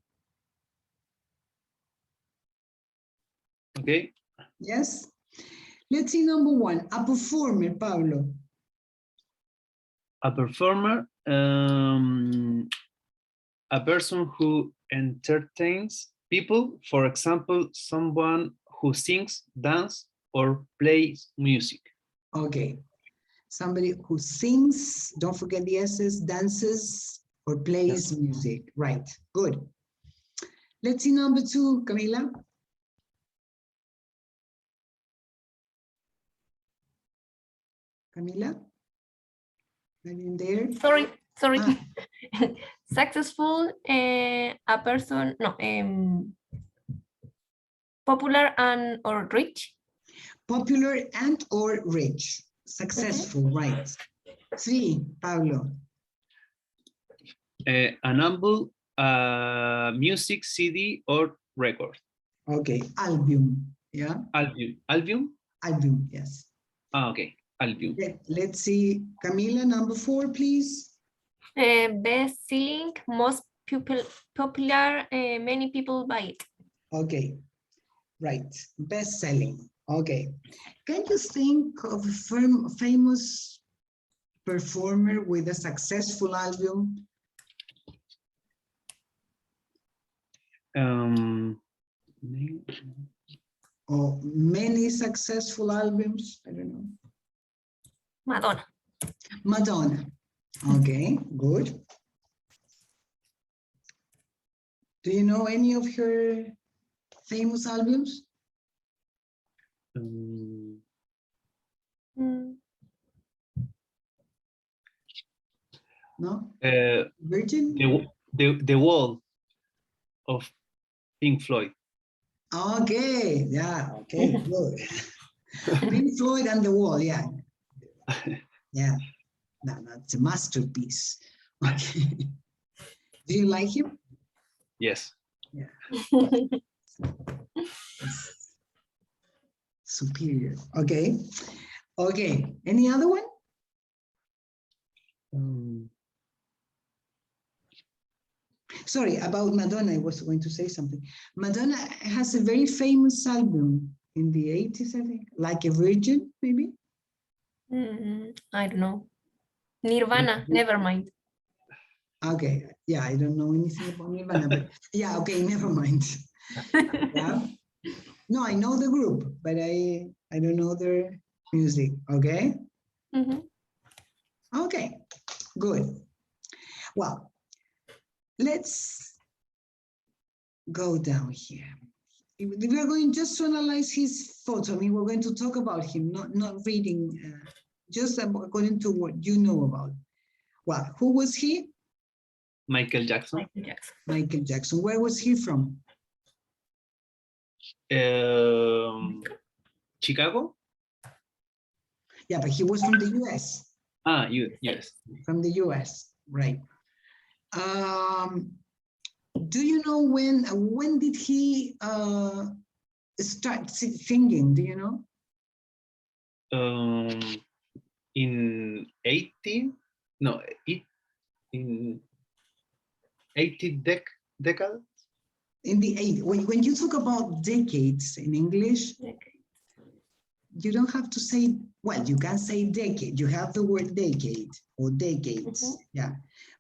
Okay. Yes. Let's see number 1, a performer, Pablo. A performer, a person who entertains people, for example, someone who sings, dance, or plays music. Okay, somebody who sings, don't forget the S's, dances, or plays music. Right, good. Let's see number 2, Camila. Camila? Are you in there? Sorry. Ah. Successful, a person, no, popular and or rich. Popular and or rich. Successful, right. 3, Pablo. An album, music, CD, or record. Okay, album, yeah? Album? Album, yes. Ah, okay, album. Let's see, Camila, number 4, please. Best selling, most popular, many people buy it. Okay, right, best selling. Okay, can you think of a famous performer with a successful album? Or many successful albums? I don't know. Madonna. Madonna. Okay, good. Do you know any of her famous albums? No? Virgin? The Wall of Pink Floyd. Okay, yeah, okay, good. Pink Floyd and The Wall, yeah. Yeah, that's a masterpiece. Okay. Do you like him? Yes. Yeah. Superior. Okay. Okay. Any other one? Sorry, about Madonna, I was going to say something. Madonna has a very famous album in the 80s, I think, Like a Virgin, maybe? I don't know. Nirvana, never mind. Okay, yeah, I don't know anything about Nirvana, but yeah, okay, never mind. Yeah. No, I know the group, but I don't know their music, okay? Mhm. Okay, good. Well, let's go down here. We're going just to analyze his photo. I mean, we're going to talk about him, not reading, just according to what you know about. Well, who was he? Michael Jackson. Michael Jackson. Michael Jackson. Where was he from? Chicago. Yeah, but he was from the US. Yes. From the US, right. Do you know when did he start singing? Do you know? In 18, no, in 80 decade. In the 80s. When you talk about decades in English, you don't have to say, well, you can say decade. You have the word decade or decades. Mhm. Yeah.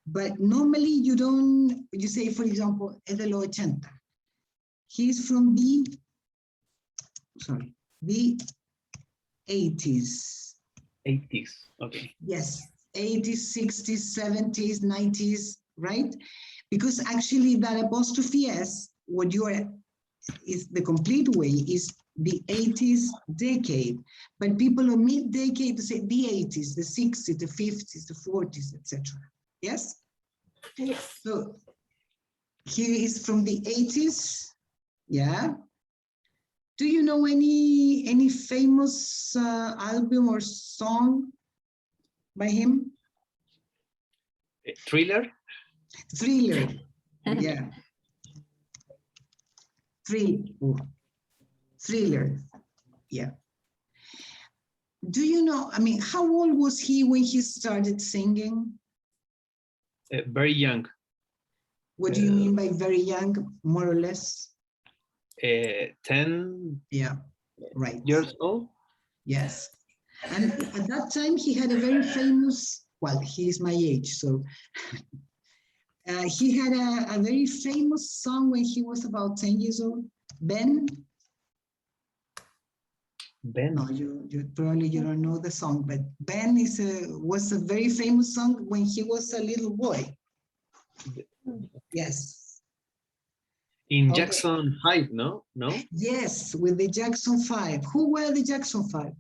But normally you don't, you say, for example, es de los 80. He's from the 80s. 80s. Okay. Yes, 80s, 60s, 70s, 90s, right? Because actually that apostrophe S, what you are, is the complete way is the 80s decade, but people omit decade to say the 80s, the 60s, the 50s, the 40s, etc. Yes? Yes. So he is from the 80s, yeah. Do you know any famous album or song by him? Thriller. Thriller, yeah. Thriller, yeah. Do you know, I mean, how old was he when he started singing? Very young. What do you mean by very young, more or less? 10 Yeah, right. years old. Yes. And at that time, he had a very famous, well, he is my age, so he had a very famous song when he was about 10 years old. Ben? No, you probably you don't know the song, but Ben was a very famous song when he was a little boy. Yes. In Okay. Jackson 5, no? Yes, with the Jackson 5. Who were the Jackson 5?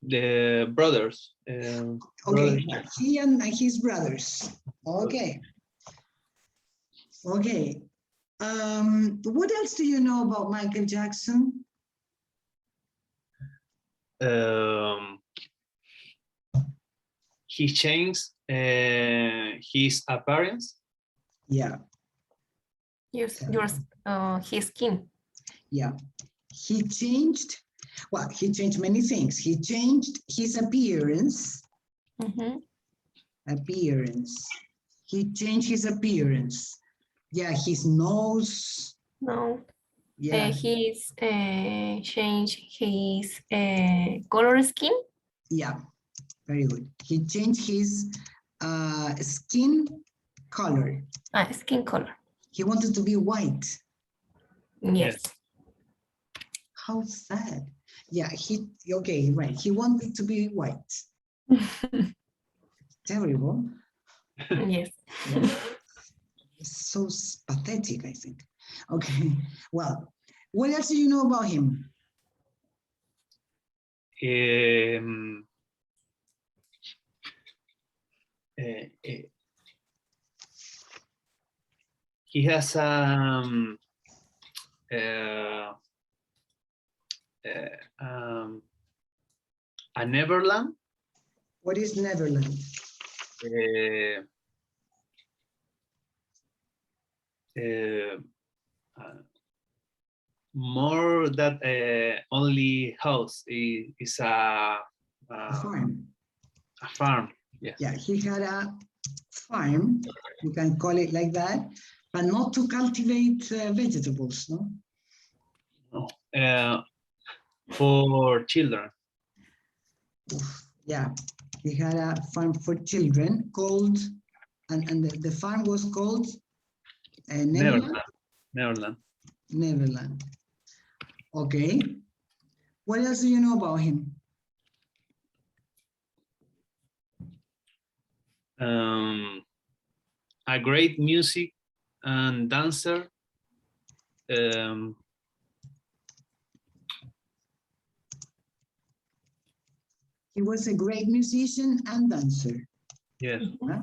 The brothers. Okay, Brothers. he and his brothers. Okay. Okay. What else do you know about Michael Jackson? He changed his appearance. Yeah, His skin. yeah. He changed, well, he changed many things. He changed his appearance. Mhm. Appearance. He changed his appearance. Yeah, his nose. No. Yeah, He's changed his color skin. yeah, very good. He changed his skin color. Skin color. He wanted to be white. Yes. How sad. Yeah, okay, right. He wanted to be white. Terrible. Yes. Yeah. It's so pathetic, I think. Okay, well, what else do you know about him? He has a Neverland. What is Neverland? More that only house is a Farm. A farm. Yes. Yeah, he had a farm, you can call it like that, but not to cultivate vegetables, no? No. For children. Oof, yeah, he had a farm for children called, and the farm was called Neverland? Neverland. Neverland. Okay. What else do you know about him? a great music and dancer. He was a great musician and dancer. Yes. Huh?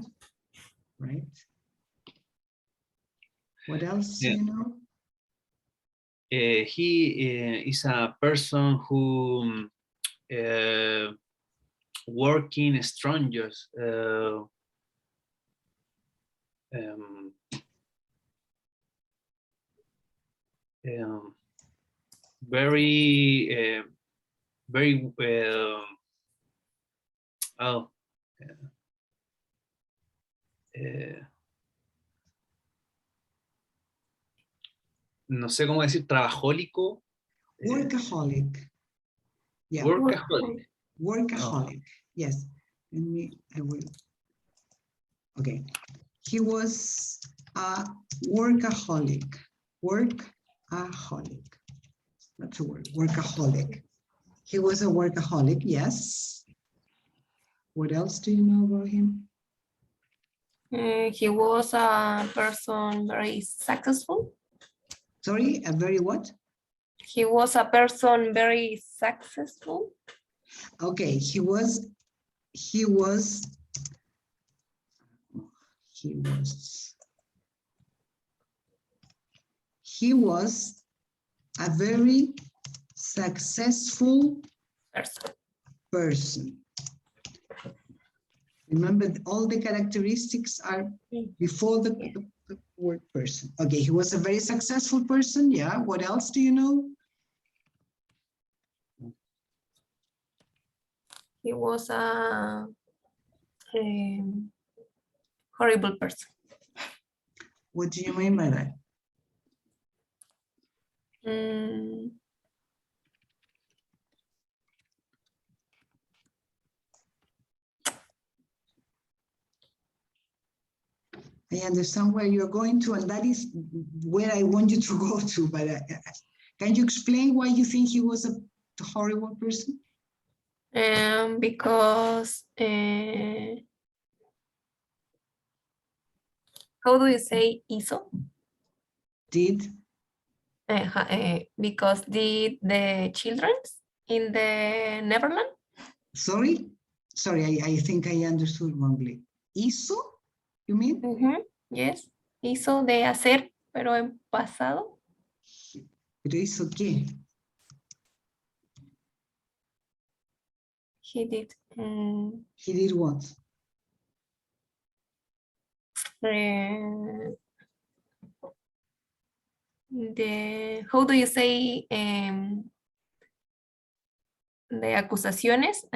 Right. What else do Yeah. you know? He is a person who working strangers. Very, very oh. No sé cómo decir, trabajólico. Workaholic. Yeah. Workaholic. Workaholic. Yes. I will. Okay. He was a workaholic. Workaholic. That's a word. Workaholic. He was a workaholic. Yes. What else do you know about him? He was a person very successful. Sorry, a very what? He was a person very successful. Okay, he was a very successful person. Remember, all the characteristics are before the word person. Okay, he was a very successful person. Yeah, what else do you know? He was a horrible person. What do you mean by that? I understand where you're going to, and that is where I want you to go to, but can you explain why you think he was a horrible person? Because how do you say hizo? Did? Because did the children in the Netherlands? Sorry, I think I understood wrongly. ¿Hizo? You mean? Yes, hizo de hacer, pero en pasado. ¿Pero hizo qué? He did. He did what? How do you say de acusaciones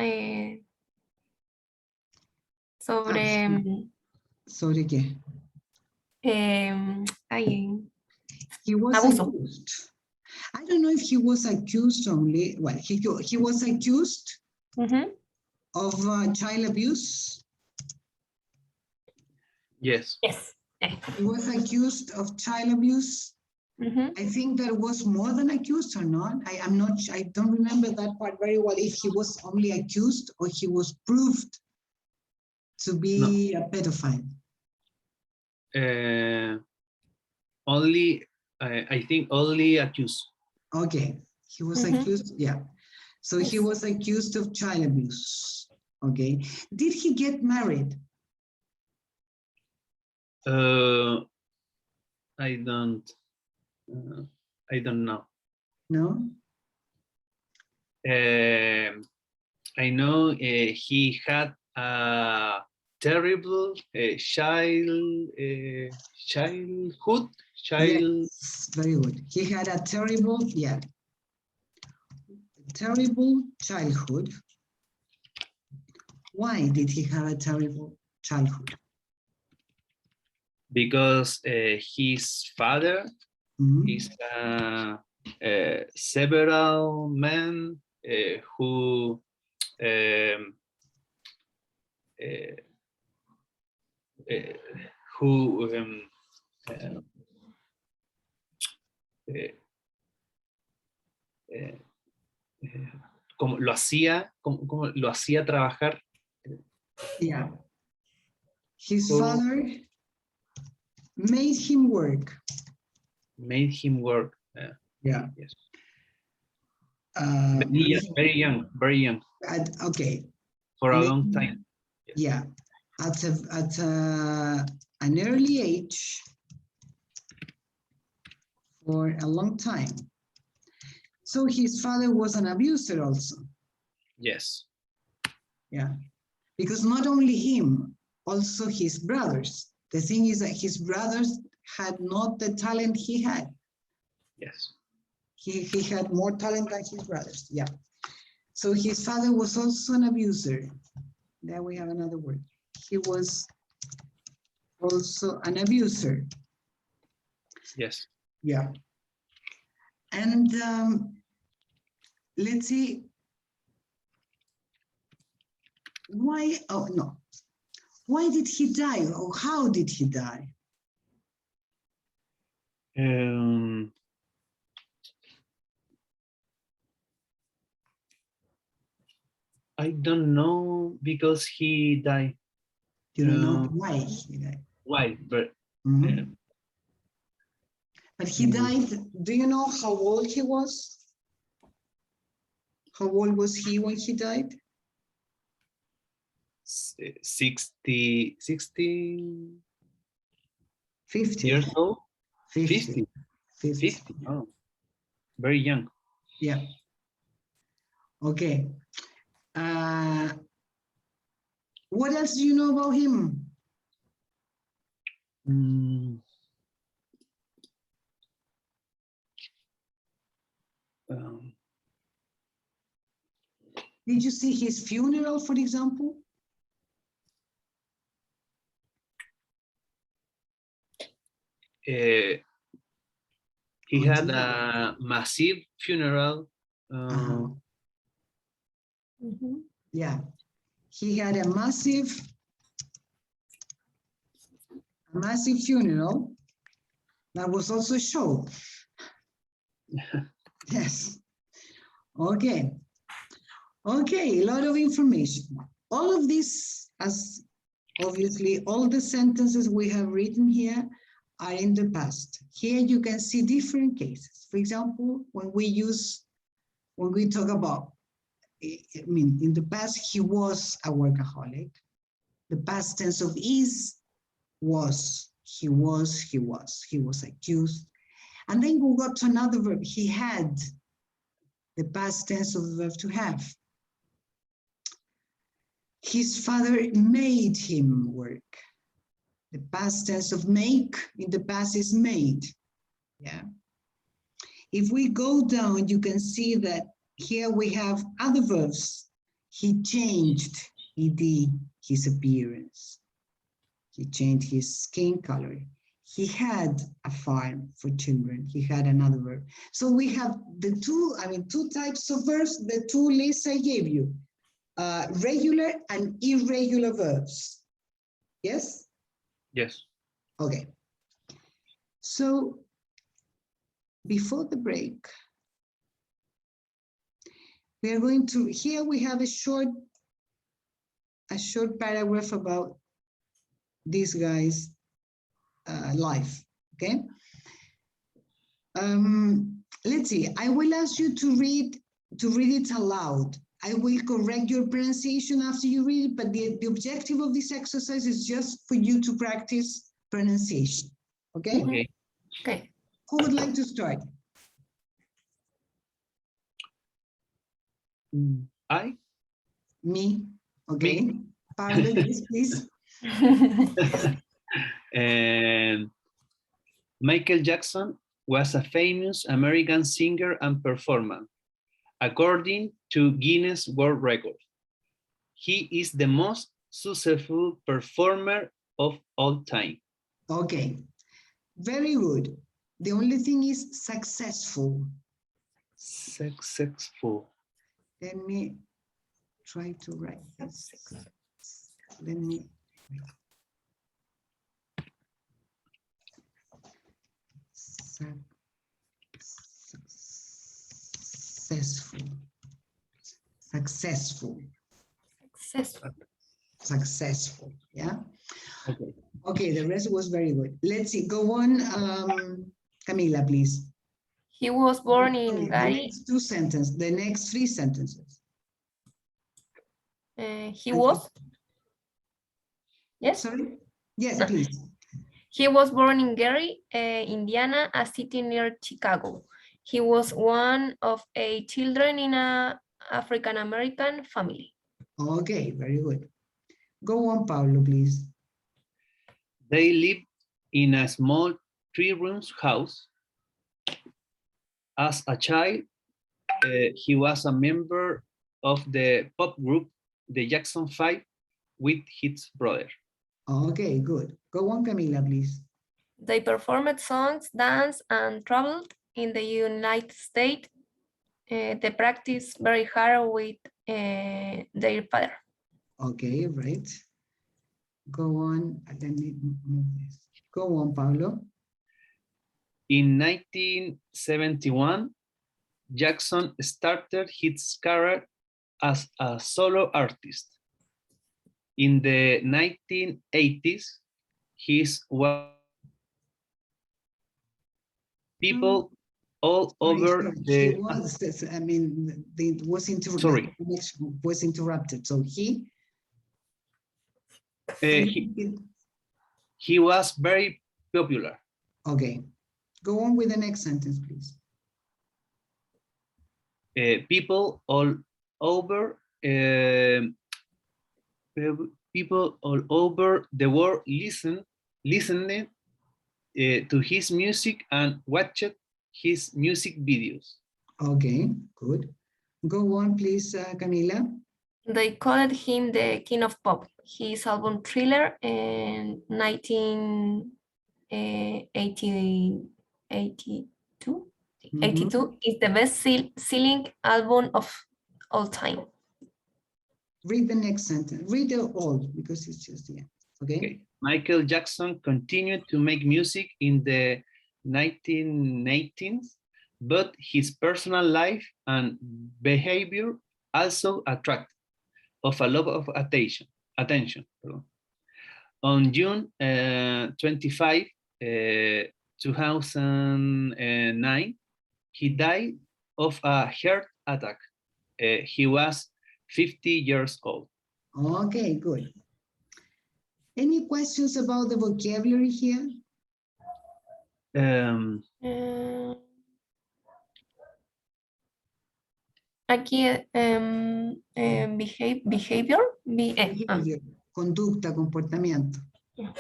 sobre ¿Sobre qué? He was abuso. accused. I don't know if he was accused only. Well, he was accused of child abuse. Yes. Yes. He was accused of child abuse. I think there was more than accused or not. I don't remember that part very well, if he was only accused or he was proved to be a pedophile. Only, I think only accused. Okay, he was accused, yeah. So he was accused of child abuse. Okay, did he get married? I don't know. No? I know he had a terrible childhood. Yes, very good. He had a terrible childhood. Why did he have a terrible childhood? Because his father is several men who como lo hacía trabajar. Yeah. His So- father made him work. Made him work. Yeah. Yes. Very young, Okay. for a Made long him- time. Yeah. At an early age for a long time. So his father was an abuser also. Yes. Yeah. Because not only him, also his brothers. The thing is that his brothers had not the talent he had. Yes. He had more talent than his brothers. Yeah. So his father was also an abuser. There we have another word. He was also an abuser. Yes. Yeah. And let's see. Why? Oh, no. Why did he die? Or how did he die? I don't know because he died. You don't know why he died. Why? But Mhm. But he died. Do you know how old he was? How old was he when he died? 60 50. years old. 50. 50. Oh, very young. Yeah. Okay. What else do you know about him? Mm. Did you see his funeral, for example? He Oh, had yeah. a massive funeral. Uh-huh. Mhm. Yeah. He had a massive funeral that was also a show. Yes. Okay. Okay, a lot of information. All of this, as obviously all the sentences we have written here are in the past. Here you can see different cases. For example, when we talk about, I mean, in the past, he was a workaholic. The past tense of is was, he was accused. And then we got to another verb, he had, the past tense of the verb to have. His father made him work. The past tense of make in the past is made. Yeah. If we go down, you can see that here we have other verbs. He changed, his appearance. He changed his skin color. He had a farm for children. He had another verb. So we have the two types of verbs, the two lists I gave you. Regular and irregular verbs. Yes? Yes. Okay. So before the break, we are going to, here we have a short paragraph about this guy's life, okay? Let's see, I will ask you to read it aloud. I will correct your pronunciation after you read it, but the objective of this exercise is just for you to practice pronunciation, okay? Okay. Okay. Who would like to start? I? Me, okay. Pablo, yes, please. And Michael Jackson was a famous American singer and performer. According to Guinness World Record, he is the most successful performer of all time. Okay, very good. The only thing is successful. Successful. Let me try to write this. Let me. Successful. Successful. Successful. successful. Yeah. Okay. Okay, the rest was very good. Let's see. Go on, Camila, please. He was born Sorry, in the Gary. next two sentences, the next three sentences. He was. Yes. Sorry? Yes, No. please. He was born in Gary, Indiana, a city near Chicago. He was one of 8 children in an African-American family. Okay, very good. Go on, Paulo, please. They lived in a small 3-room house. As a child, he was a member of the pop group, the Jackson 5, with his brother. Okay, good. Go on, Camila, please. They performed songs, danced, and traveled in the United States. They practiced very hard with their father. Okay, right. Go on. Let me move this. Go on, Paulo. In 1971, Jackson started his career as a solo artist. In the 1980s, his people all over He the. was, I mean, it was Sorry. was interrupted. So he was very popular. Okay. Go on with the next sentence, please. People all over the world listened to his music and watched his music videos. Okay, good. Go on, please, Camila. They called him the King of Pop. His album Thriller in 1982 is the best-selling album of all time. Read the next sentence. Read it all because it's just the end. Okay. Michael Jackson continued to make music in the 1980s, but his personal life and behavior also attracted a lot of attention. On June 25, 2009, he died of a heart attack. He was 50 years old. Okay, good. Any questions about the vocabulary here? Aquí behavior. Conducta, comportamiento. Yeah.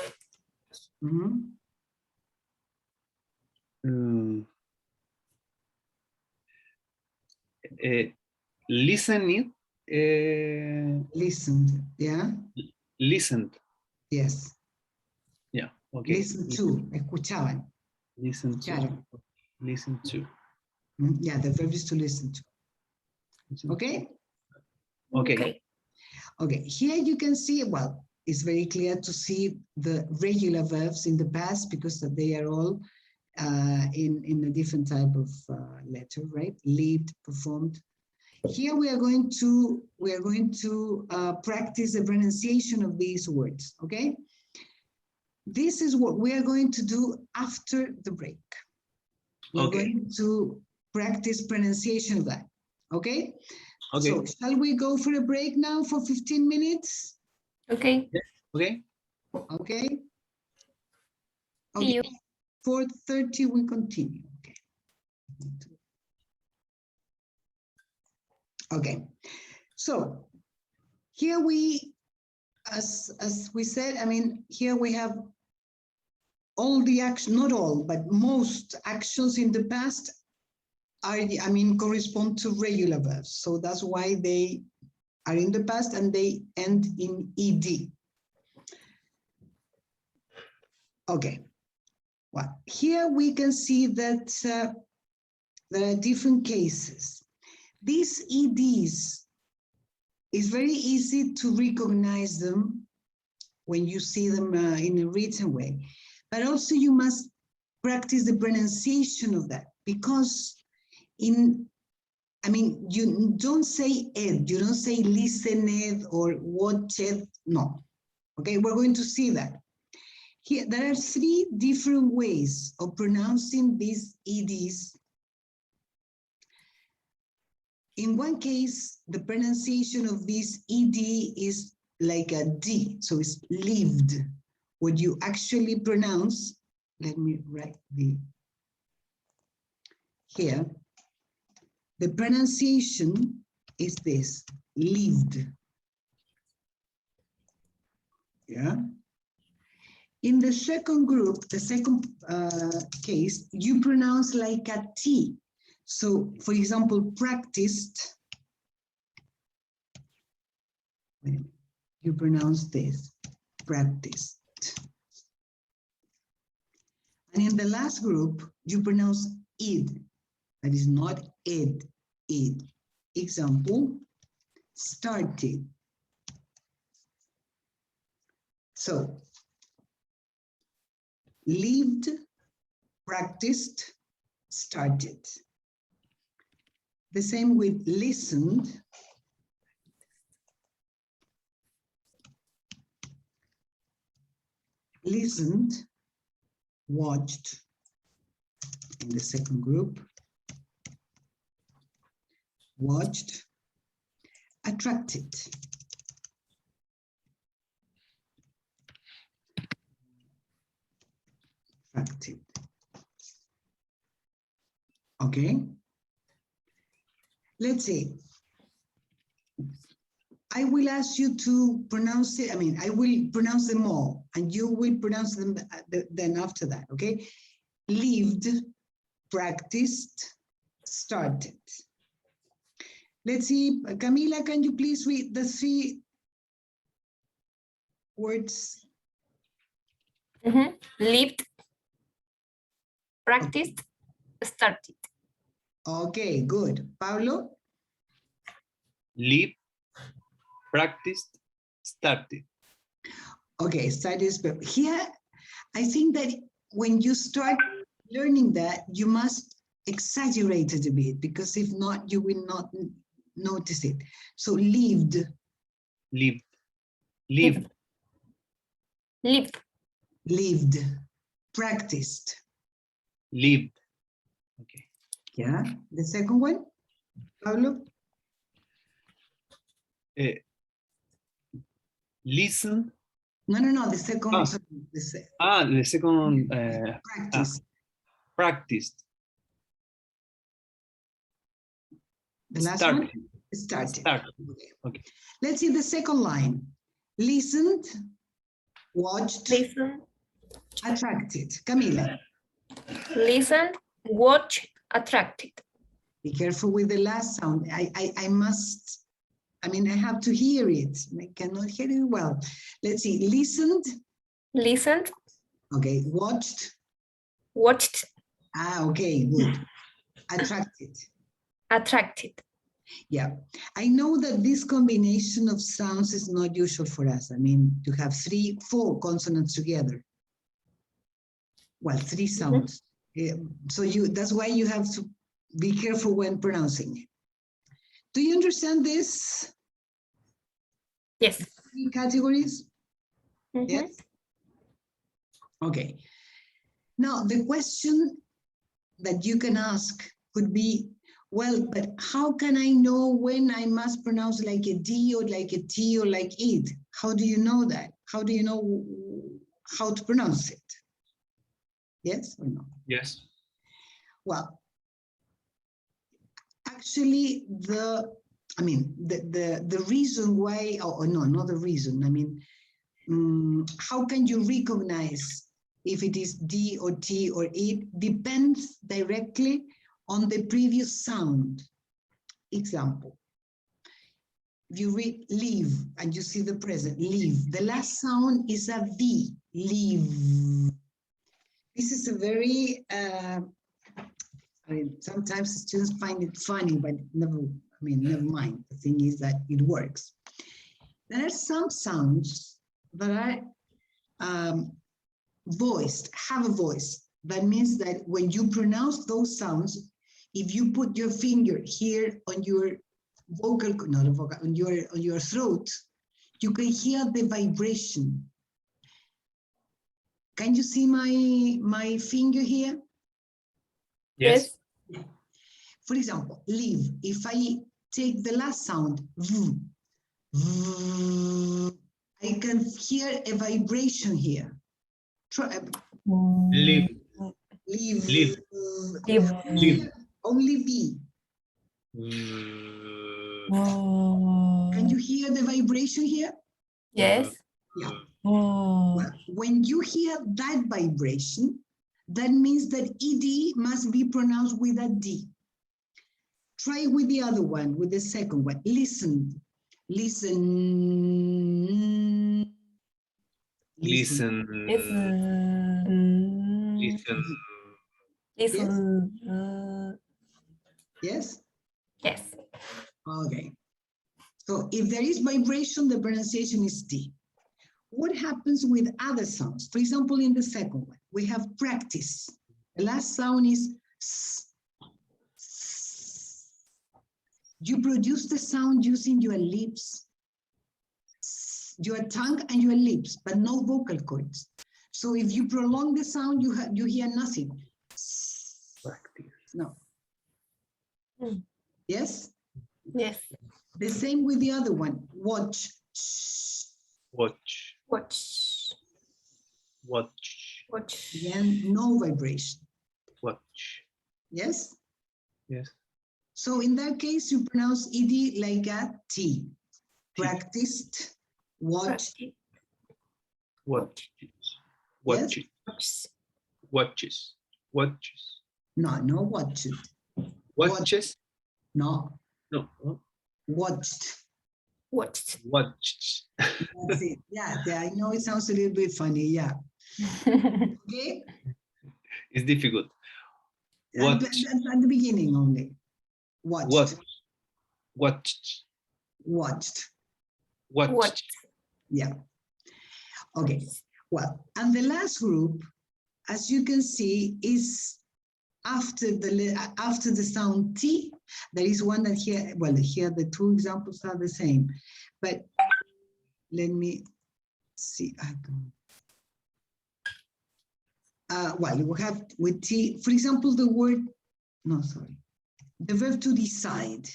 Listening. Listened, yeah? Listened. Yes. Yeah, okay. Listen to, escuchaban. Listen to. Claro. Listen to. Yeah, the verb is to listen to. Okay? Okay. Okay, here you can see, well, it's very clear to see the regular verbs in the past because they are all in a different type of letter, right? Lived, performed. Here we are going to practice the pronunciation of these words, okay? This is what we are going to do after the break. We're going to practice pronunciation of that, okay? Okay. So shall we go for a break now for 15 minutes? Okay. Okay. Okay. See you. 4:30 we continue. Okay. Okay. So here we, as we said, I mean, here we have all the action, not all, but most actions in the past are, I mean, correspond to regular verbs. So that's why they are in the past and they end in ed. Okay. Well, here we can see that there are different cases. These EDs, it's very easy to recognize them when you see them in a written way, but also you must practice the pronunciation of that because in I mean, you don't say it, you don't say listened or watched, no. Okay, we're going to see that. Here, there are 3 different ways of pronouncing these EDs. In one case, the pronunciation of this ED is like a D, so it's lived. What you actually pronounce, let me write here. The pronunciation is this, lived. Yeah. In the second group, the second case, you pronounce like a T. So, for example, practiced, you pronounce this, practiced. And in the last group, you pronounce id. That is not id, id. Example, started. So, lived, practiced, started. The same with listened. Listened, watched in the second group, watched, attracted. Attracted. Okay. Let's see. I will ask you to pronounce it. I mean, I will pronounce them all and you will pronounce them then after that, okay? Lived, practiced, started. Let's see, Camila, can you please read the 3 words? Lived, practiced, started. Okay, good. Pablo? Lived, practiced, started. Okay, started. Here, I think that when you start learning that, you must exaggerate it a bit, because if not, you will not notice it. So lived. Lived. Lived. Lived. Lived. Practiced. Lived. Okay. Yeah. The second one, Pablo? Listen. No, the second. Ah. Sorry, The second. practice. Practiced. The last Started. one? Started. Started. Okay. Okay. Let's see the second line. Listened, watched, Listen, attracted. Camila. listened, watched, attracted. Be careful with the last sound. I must, I mean, I have to hear it. I cannot hear it well. Let's see, listened. Listened. Okay, watched. Watched. Ah, okay, good. Attracted. Attracted. Yeah, I know that this combination of sounds is not usual for us. I mean, to have 3, 4 consonants together. Well, 3 sounds. So that's why you have to be careful when pronouncing. Do you understand this? Yes. 3 categories? Yes. Okay. Now, the question that you can ask could be, well, but how can I know when I must pronounce like a D or like a T or like it? How do you know that? How do you know how to pronounce it? Yes or no? Yes. Well, actually, the reason why, or no, not the reason. I mean, how can you recognize if it is D or T or it? Depends directly on the previous sound. Example, if you read leave and you see the present, leave, the last sound is a V, leave. This is a very, I mean, sometimes students find it funny, but never mind. The thing is that it works. There are some sounds that are voiced, have a voice. That means that when you pronounce those sounds, if you put your finger here on your vocal, not a vocal, on your throat, you can hear the vibration. Can you see my finger here? Yes. For example, live. If I take the last sound, v, v, I can hear a vibration here. Try, Live. live. Live. Live. Only V. Can you hear the vibration here? Yes. Yeah. Well, when you hear that vibration, that means that ED must be pronounced with a D. Try with the other one, with the second one. Listen. Listen. Listen. Listen. Yes? Yes. Okay. So if there is vibration, the pronunciation is T. What happens with other sounds? For example, in the second one, we have practice. The last sound is S. You produce the sound using your lips, your tongue and your lips, but no vocal cords. So if you prolong the sound, you hear nothing. Practice. No. Mm. Yes? Yes. The same with the other one. Watch. Watch. Watch. Watch. Watch. Again, no vibration. Watch. Yes? Yes. So in that case, you pronounce ED like a T. Practiced, watched. Watch. Yes? Watches. Watches. Watches. No watched. Watches. No, No. watched. Watched. Watched. That's it. Yeah, I know it sounds a little bit funny. Yeah. Okay. It's difficult. At Watch. the beginning only. Watched. What? Watched. Watched. Watched. Yeah. Okay. Well, and the last group, as you can see, is after the sound T. There is one that here. Well, here the two examples are the same, but let me see. Well, we have with T. For example, the word. No, sorry. The verb to decide.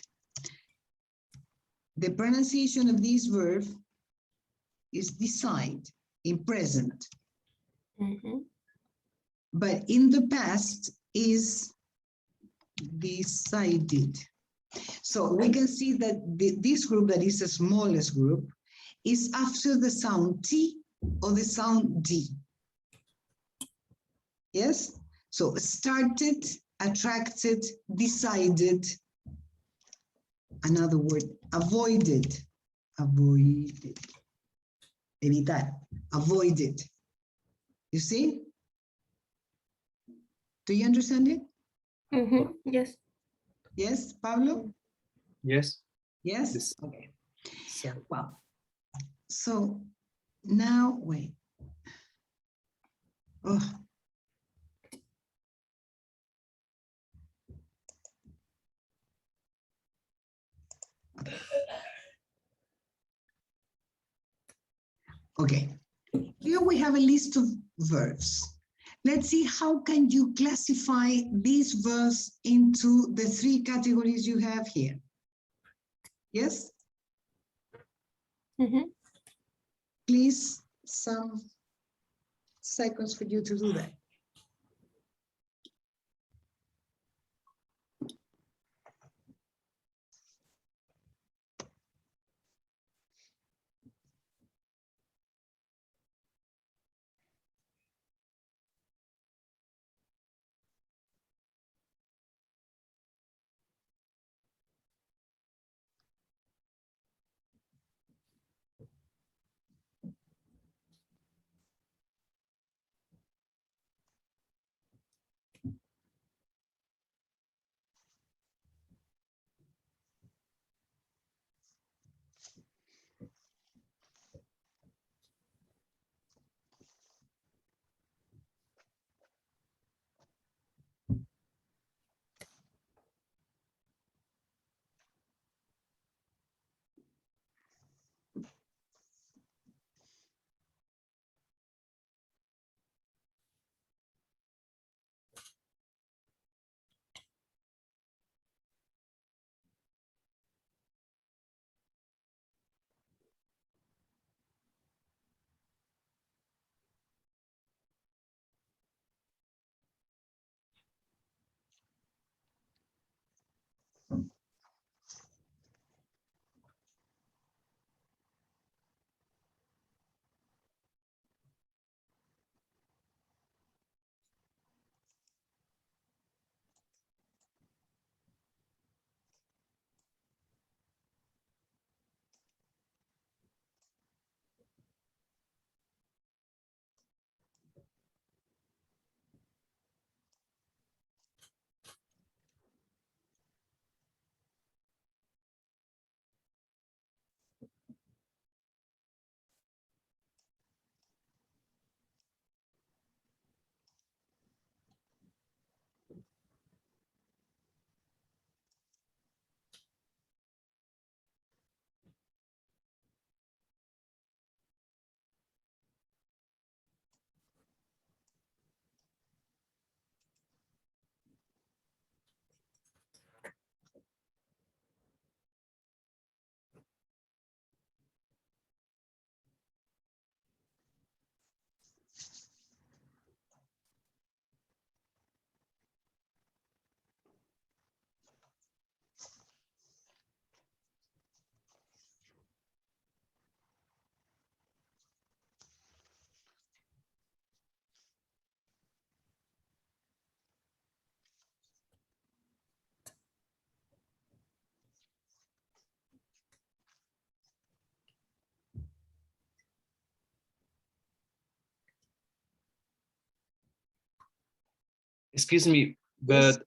The pronunciation of this verb is decide in present, but in the past is decided. So we can see that this group, that is the smallest group, is after the sound T or the sound D. Yes? So started, attracted, decided. Another word, avoided. Avoided. Evitar. Avoided. You see? Do you understand it? Yes. Yes, Pablo? Yes. Yes? Yes. Okay. Well, so now, wait. Oh. Okay, here we have a list of verbs. Let's see how can you classify these verbs into the three categories you have here. Yes? Please, some seconds for you to do that. Excuse me, but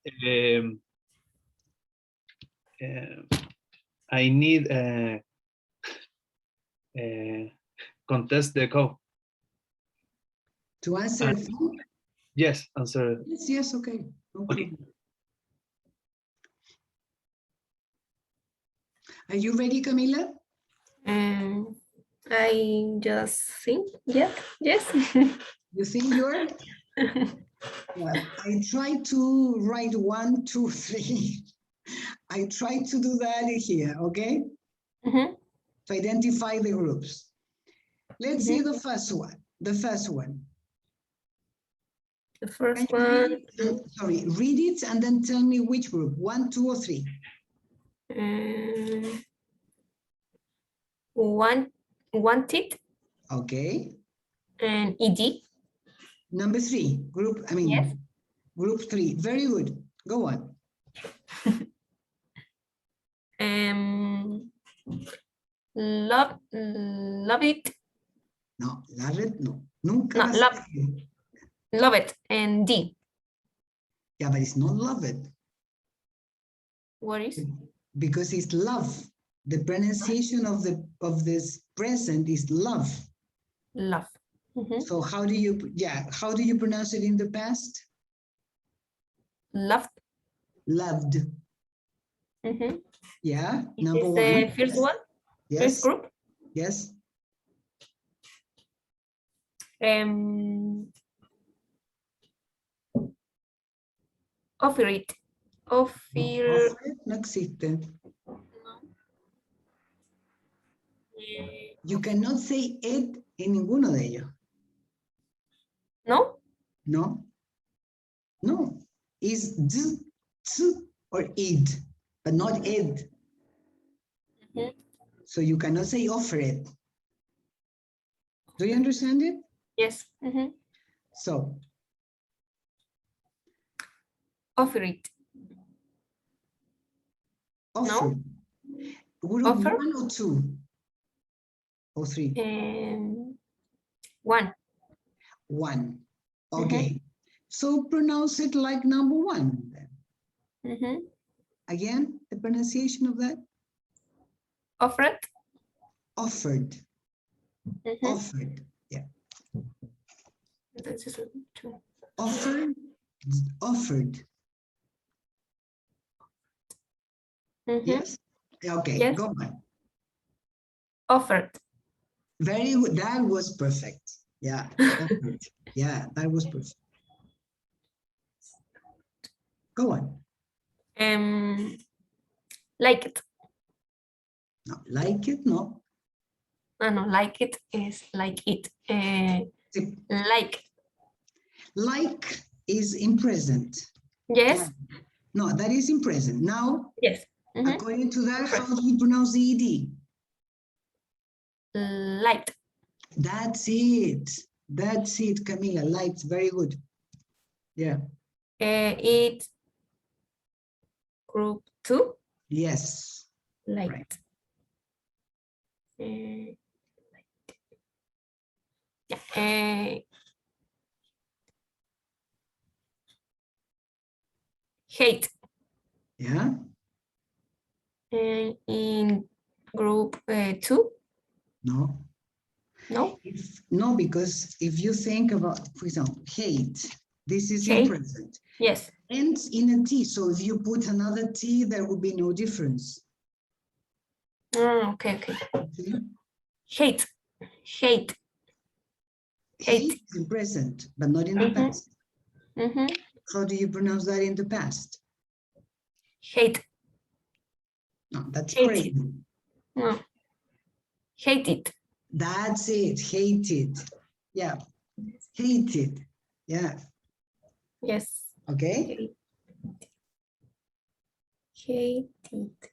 I need contest the code. To answer phone? Yes, answer. Yes, yes, okay. No Okay. problem. Are you ready, Camila? I just think, yeah, yes. You think you're? Yeah, I try to write 1, 2, 3. I try to do that here, okay? Mhm. To identify the groups. Let's see the first one. The first one. The Can first you read one, it? Sorry, read it and then tell me which group, 1, 2, or 3. wanted Okay. and ed. Number 3, group, I mean, Yes. group 3. Very good. Go on. Love it. No, love it, no. Nunca No, vas a love. decir. Love it and d. Yeah, but it's not love it. What is? Because it's love. The pronunciation of this present is love. Love. Mhm. So how do you pronounce it in the past? Loved. Loved. Mhm. Yeah, Is number this 1. the first one? Yes. First group? Yes. Offer it. Offer. Offer no existe. You cannot say it en ninguno de ellos. No? No. No. Is d, t, or id, but not id. Mhm. So you cannot say offer it. Do you understand it? Yes. Mhm. So Offer it. offer. Group Offer? 1 or 2 or 3? One. 1. Okay. So pronounce it like number 1. Then. Mhm. Again, the pronunciation of that? Offered. Offered. Mhm. Offered. Yeah. This is two. Offered. Offered. Mhm. Yes? Okay, Yes. go on. Offered. Very good. That was perfect. Yeah. Offered. Yeah, that was perfect. Go on. Like it. No, like it, no. No, like it is like it. See, Like. like is in present. Yes. No, that is in present. Now, Yes. Mhm. according to that, how Correct. do you pronounce the ed? Liked. That's it. That's it, Camila. Liked. Very good. Yeah. It group 2. Yes. Liked. Yeah. Hate. Yeah. In group 2. No. No. No, because if you think about, for example, hate, this is in Hate. present. Yes. Ends in a T. So if you put another T, there would be no difference. Okay. Okay? Hate. Hate. Hate is in present, but not in the past. Mm-hmm. How do you pronounce that in the past? Hate. No, that's Hate crazy. No. Hate it. That's it. Hated. Yeah. Hated. Yeah. Yes. Okay. Hate it.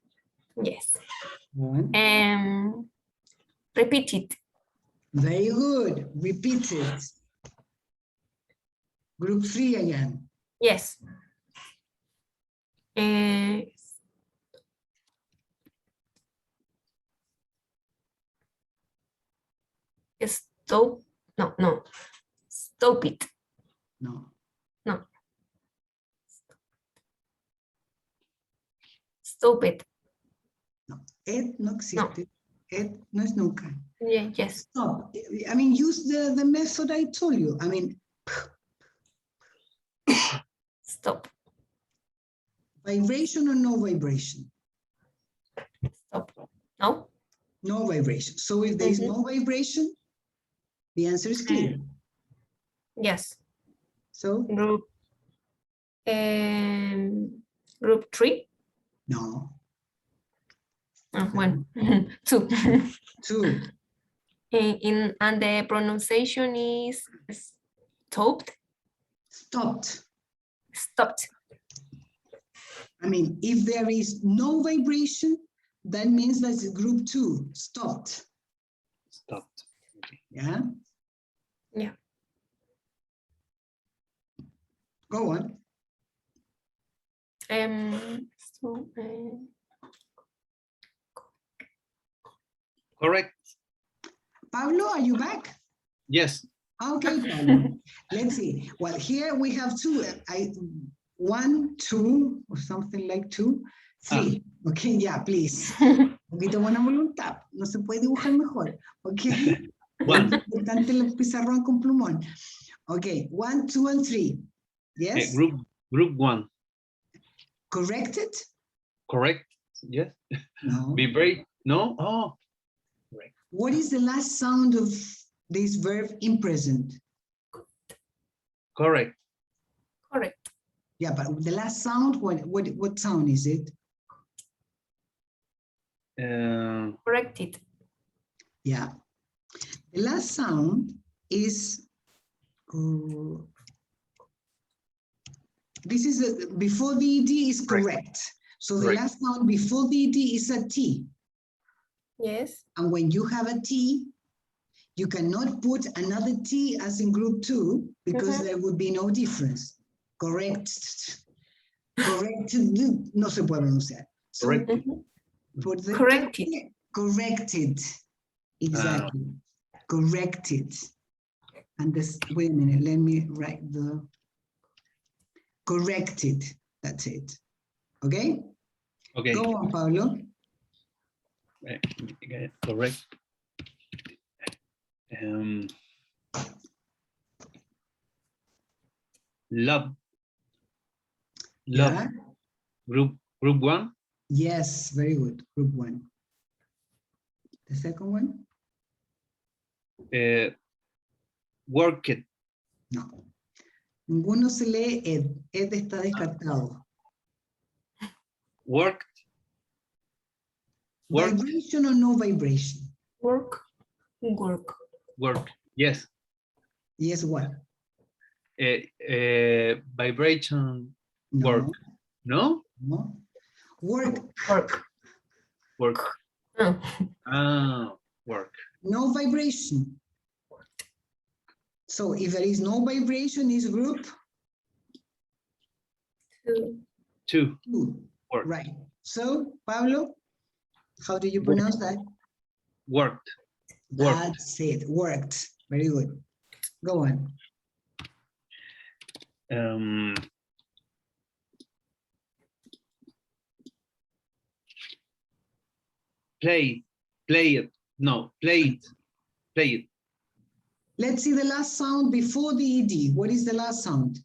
Yes. One. Repeat it. Very good. Repeat it. Group 3 again. Yes. Stop. No. Stop it. No. No. Stupid. It no existe. It no es nunca. Yeah, yes. Stop. I mean, use the method I told you. I mean, Stop. vibration or no vibration? Stop. No? No vibration. So if there is no vibration, the answer is clear. Yes. So Group. Group 3. no. One. 2. 2. And the pronunciation is stopped. Stopped. Stopped. I mean, if there is no vibration, that means that's group 2. Stopped. Stopped. Okay. Yeah. Yeah. Go on. So, Correct. Pablo, are you back? Yes. Okay, Pablo. Let's see. Well, here we have 2. 1, 2, or something like 2, 3. Okay, yeah, please. Un poquito buena voluntad. No se puede dibujar mejor. Okay. 1. Importante el pizarrón con plumón. Okay, 1, 2, and 3. Yes. Group 1. Corrected? Correct. Yes. No. Vibrate. No. Oh. Correct. What is the last sound of this verb in present? Correct. correct. Yeah, but the last sound, what sound is it? Corrected. Yeah. The last sound is, this is, before the ED is correct. So the Correct. last sound before the ED is a T. Yes. And when you have a T, you cannot put another T as in group 2 because there would be no difference. Correct. Corrected, no se puede pronunciar. So Correct. for the Corrected. corrected. Exactly. Corrected. And this, wait a minute, let me write the corrected. That's it. Okay? Okay. Go on, Pablo. Correct. Love. Love. Yeah. Group 1. Yes, very good. Group 1. The second one? Work it. No. Ninguno se lee ed. Ed está descartado. Worked. Work. Vibration or no vibration? Work. Work. Work. Yes. Yes, what? Vibration. No. Work. No? No. Work. Work. Work. Oh. Work. No vibration. So if there is no vibration, is group 2. 2. 2. Work. Right. So, Pablo, how do you pronounce that? Worked. Worked. That's it. Worked. Very good. Go on. Play it. No, play it. Let's see the last sound before the ED. What is the last sound?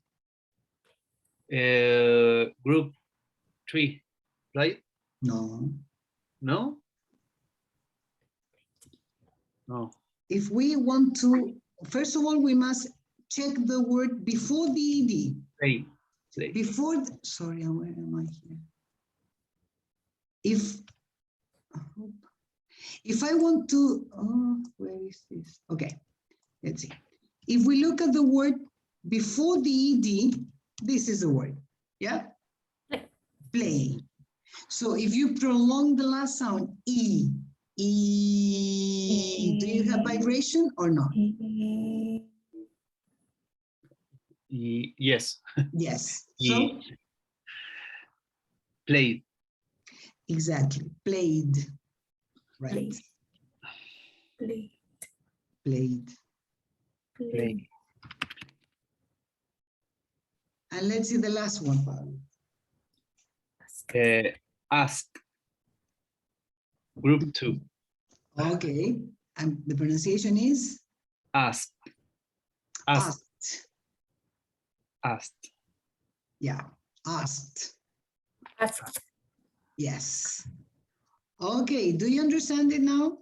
Group 3. Play it? No. No? No. If we want to, first of all, we must check the word before the ED. Play. Before, sorry, where am I here? If I want to, where is this? Okay, let's see. If we look at the word before the ED, this is the word, yeah? Play. So if you prolong the last sound, E, do you have vibration or not? Yes. Yes. So Played. exactly, played. Right. Played. Play. And let's see the last one, Pablo. Ask. Group 2. Okay. And the pronunciation is Asked. Asked. asked. Asked. Yeah, asked. Asked. Yes. Okay, do you understand it now?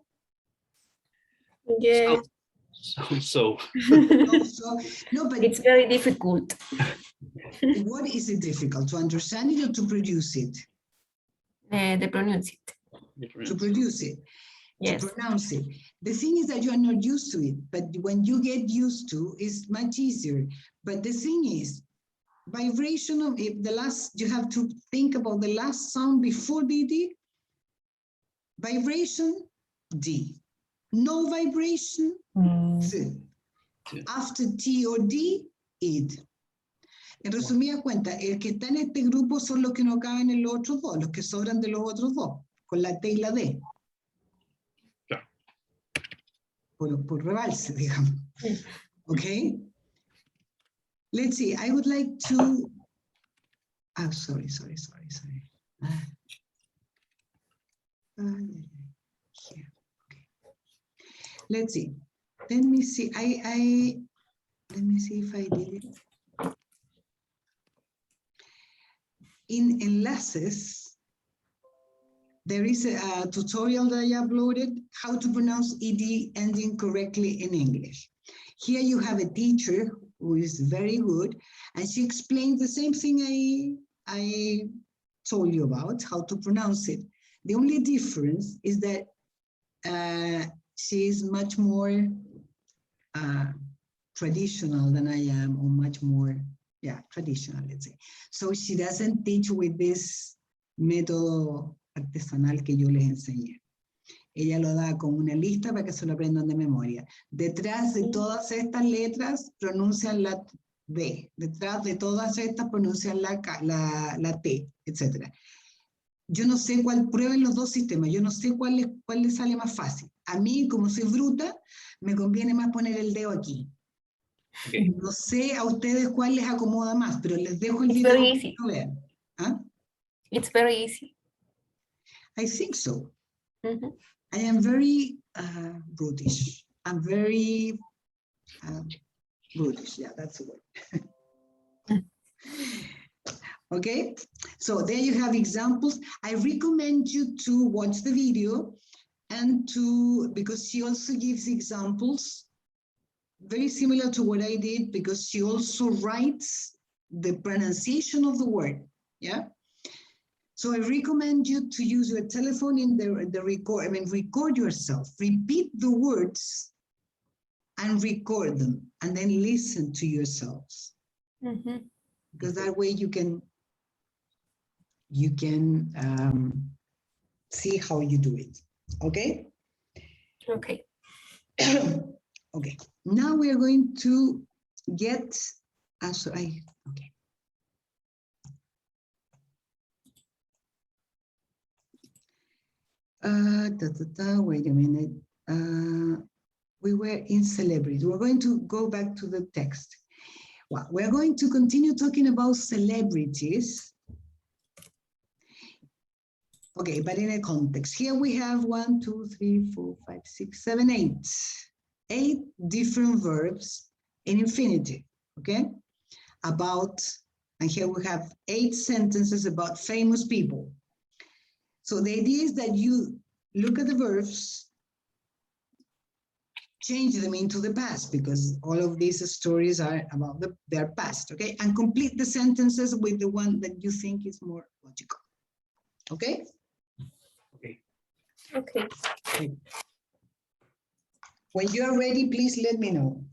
Yes. So. So, no, but It's very difficult. what is it difficult, to understand it or to produce it? The pronounce it. To produce it, Yes. to pronounce it. The thing is that you are not used to it, but when you get used to, it's much easier. But the thing is, vibration of it, the last, you have to think about the last sound before the D. Vibration, D. No vibration, C. After T or D, id. En resumidas cuentas, el que está en este grupo son los que no caben en los otros dos, los que sobran de los otros dos, con la T y la D. Claro. Por rebalse, digamos. Okay? Let's see, I would like to... Oh, sorry. Here, okay. Let's see. Let me see, let me see if I did it. In enlaces, there is a tutorial that I uploaded, how to pronounce ED ending correctly in English. Here you have a teacher who is very good, and she explains the same thing I told you about, how to pronounce it. The only difference is that she is much more traditional than I am, or much more, yeah, traditional, let's say. So she doesn't teach with this método artesanal que yo les enseñé. Ella lo da como una lista para que se lo aprendan de memoria. Detrás de todas estas letras pronuncian la D. Detrás de todas estas pronuncian la T, etc. Yo no sé cuál, prueben los dos sistemas, yo no sé cuál les sale más fácil. A mí, como soy bruta, me conviene más poner el dedo aquí. Okay. No sé a ustedes cuál les acomoda más, pero les dejo el It's video very para easy. que lo vean. ¿Ah? It's very easy. I think so. Mhm. I am very brutish. I'm very brutish. Yeah, that's the word. Okay, so there you have examples. I recommend you to watch the video and because she also gives examples very similar to what I did, because she also writes the pronunciation of the word. Yeah. So I recommend you to use your telephone in the record. I mean, record yourself, repeat the words and record them, and then listen to yourselves. Mhm. Because that way you can see how you do it. Okay. Okay. Okay. Now we are going to get. Okay. Wait a minute. We were in celebrities. We're going to go back to the text. Well, we're going to continue talking about celebrities. Okay, but in a context. Here we have 1, 2, 3, 4, 5, 6, 7, 8. 8 different verbs in infinitive, okay? And here we have 8 sentences about famous people. So the idea is that you look at the verbs, change them into the past, because all of these stories are about their past, okay? And complete the sentences with the one that you think is more logical, okay? Okay. Okay. When you are ready, please let me know.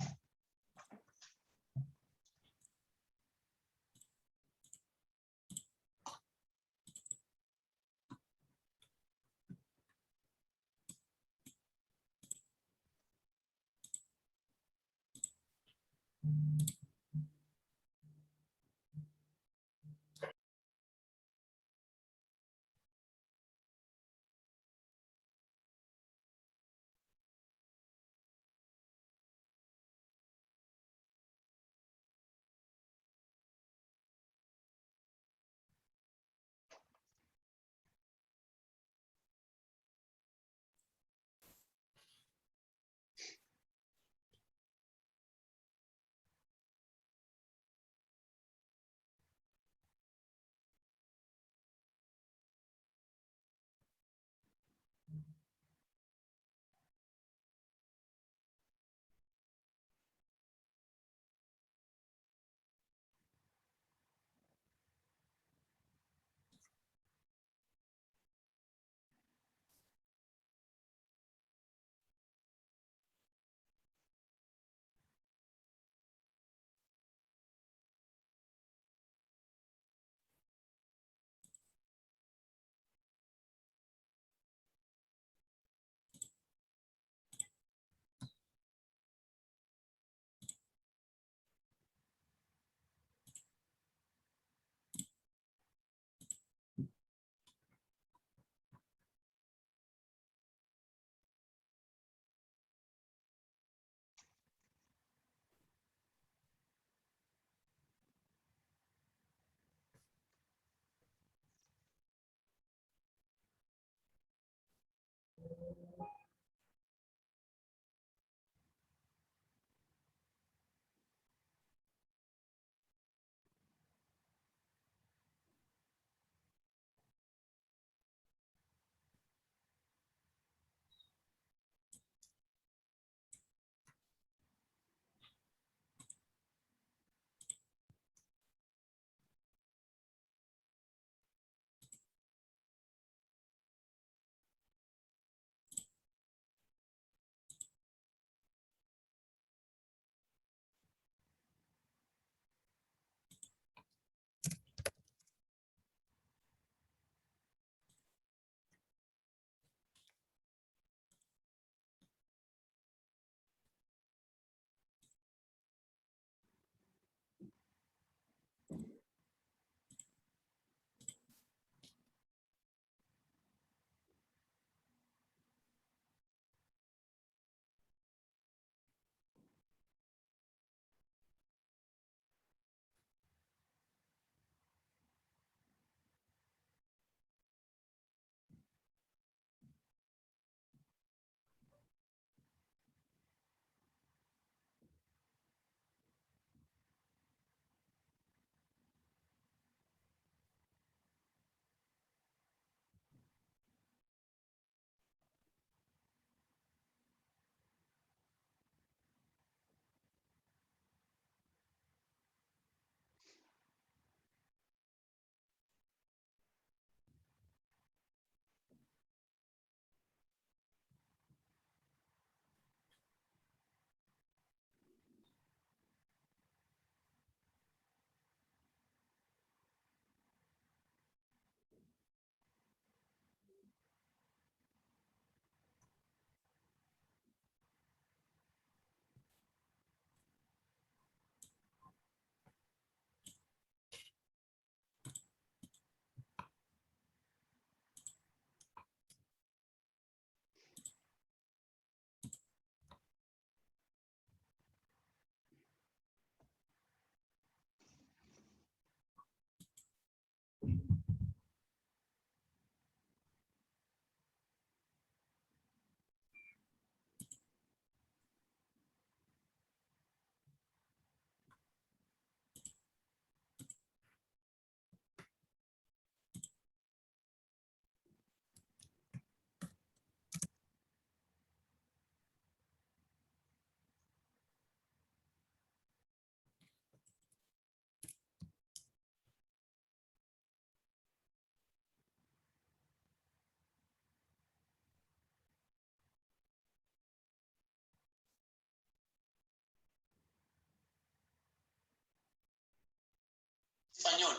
Español.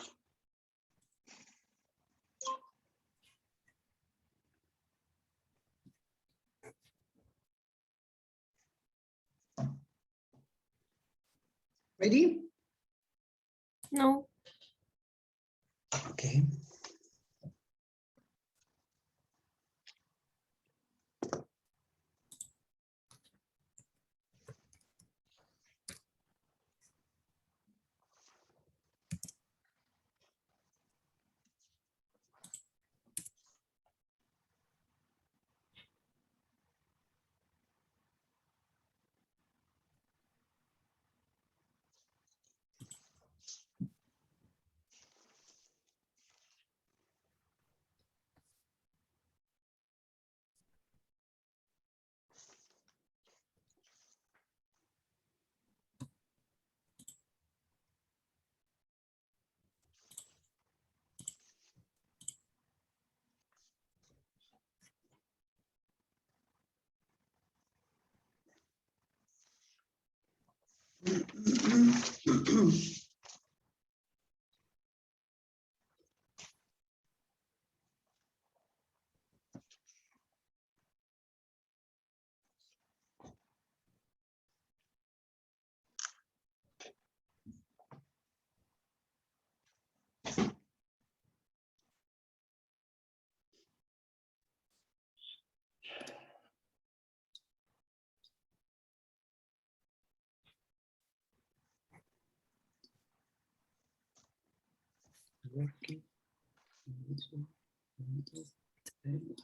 Ready? No. Okay. Working on this one, and this, and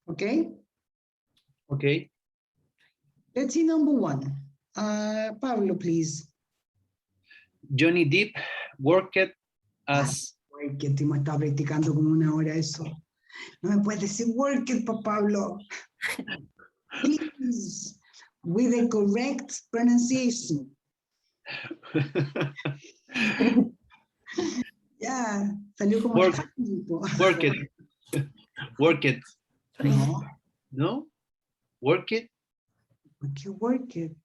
Okay, Okay. let's see number 1. Pablo, please. Johnny Depp worked as Ay, que Timo estaba practicando como 1 hora eso. No me puedes decir work it, Pablo. Please, with the correct pronunciation. Ya, salió como Work. fácil, po. work it. No, No? Work it. porque work it.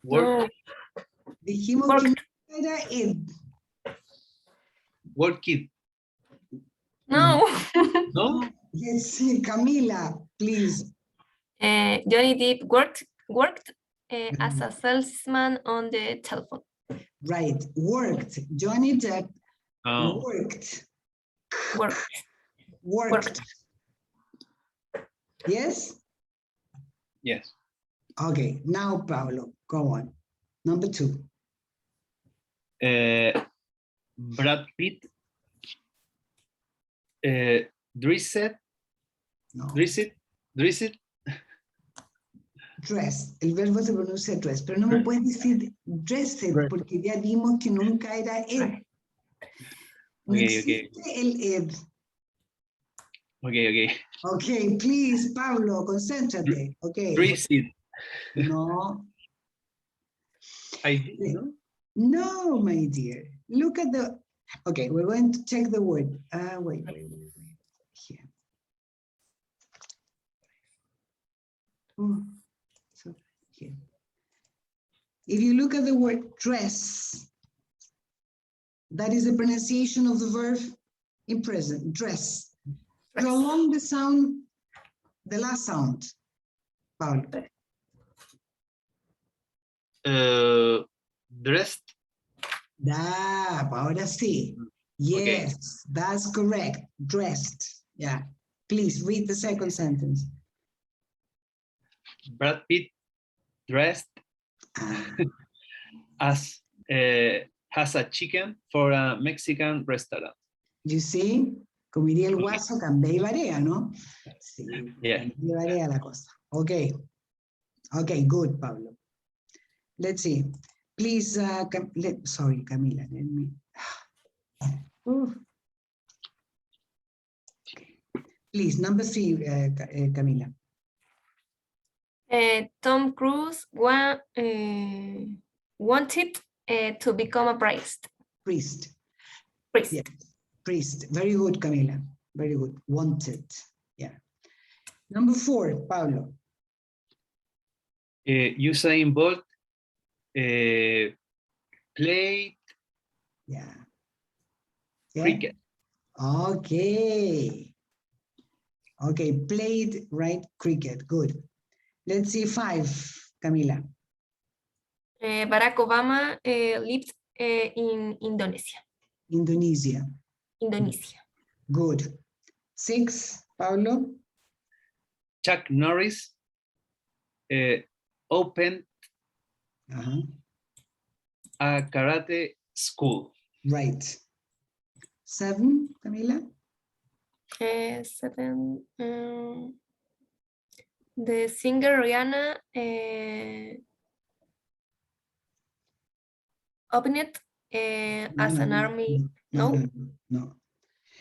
Work. Dijimos Work. que no era it. Work it. No. No? Let's see, Camila, please. Johnny Depp worked as a salesman on the telephone. Right, worked. Johnny Depp Oh. worked. Worked. Worked. Yes? Yes. Okay, now Paulo, go on. Number 2. Brad Pitt dressed. No. Dressed. Dress. El verbo se pronuncia dress, pero no me puedes decir dressed Dressed. porque ya vimos que nunca era it. No Okay, existe el it. Okay. Okay, please, Pablo, concéntrate. Okay. Dressed. No. I did, no? No, my dear. Look at the. Okay, we're going to check the word. Wait. Here. Oh, so here. If you look at the word dress, that is the pronunciation of the verb in present, dress. Prolong the sound, the last sound. Paulo. Dressed. Ahora sí. Yes, that's correct. Dressed. Yeah. Please read the second sentence. Brad Pitt dressed as has a chicken for a Mexican restaurant. You see, como diría el guaso, cambia y varía, ¿no? Sí, Yeah. cambia y varía la cosa. Okay. Okay, good, Pablo. Let's see. Please, sorry, Camila, let me. Okay. Please, number 3, Camila. Tom Cruise wanted to become a priest. Priest. Priest. Yes. Priest. Very good, Camila. Very good. Wanted. Yeah. Number 4, Pablo. Usain Bolt played Yeah. cricket. Okay. Okay, played, right? Cricket. Good. Let's see 5, Camila. Barack Obama lived in Indonesia. Indonesia. Indonesia. Good. 6, Pablo. Chuck Norris opened a karate school. Right. 7, Camila. 7. The singer Rihanna opened it as an army. No.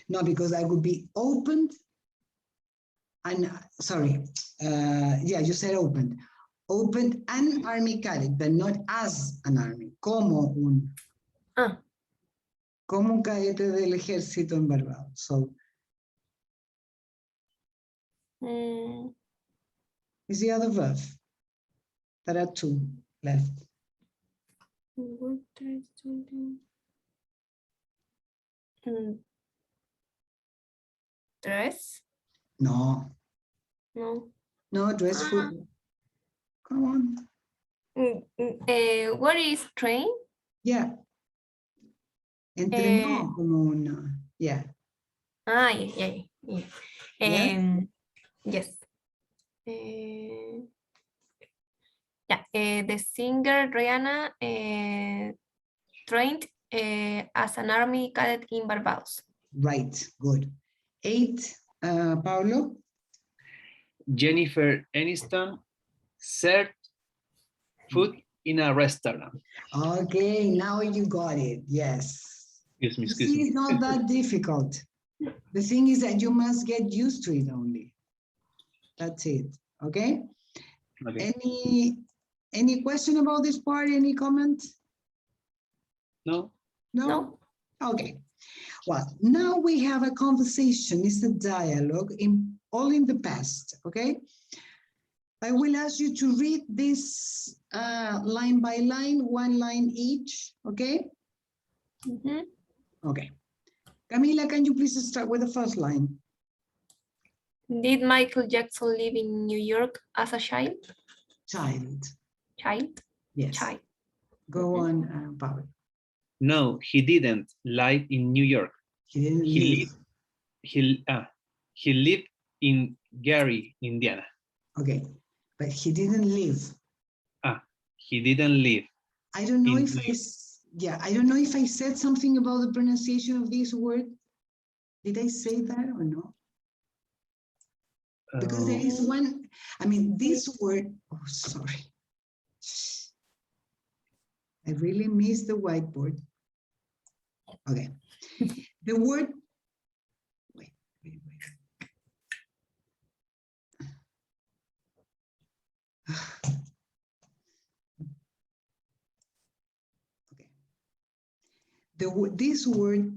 No, because I would be opened. And sorry, yeah, you said opened. Opened an army cadet, but not as an army. Como un cadete del ejército en Barbados. So, is the other verb? There are 2 left. Dress? No. No, dress food. Come on. What is train? Yeah. Entrenó como una. Yeah. Yeah. Yes. The singer Rihanna trained as an army cadet in Barbados. Right, good. 8, Paulo. Jennifer Aniston served food in a restaurant. Okay, now you got it. Yes. Excuse me, You excuse see, me. it's not that difficult. The thing is that you must get used to it only. That's it. Okay. Okay. Any question about this part? Any comment? No? No. Okay. Well, now we have a conversation. It's a dialogue all in the past. Okay. I will ask you to read this line by line, one line each. Okay. Mhm. Okay. Camila, can you please start with the first line? Did Michael Jackson live in New York as a child? Child. Child? Yes. Child. Go on, Pablo. No, he didn't live in New York. He didn't He live. lived, he lived in Gary, Indiana. Okay, but he didn't live. He didn't live. I don't know In if New I don't know if I said something about the pronunciation of this word. Did I say that or no? Because there is one, I mean, this word, oh, sorry. I really missed the whiteboard. Okay. The word, wait. Okay. This word,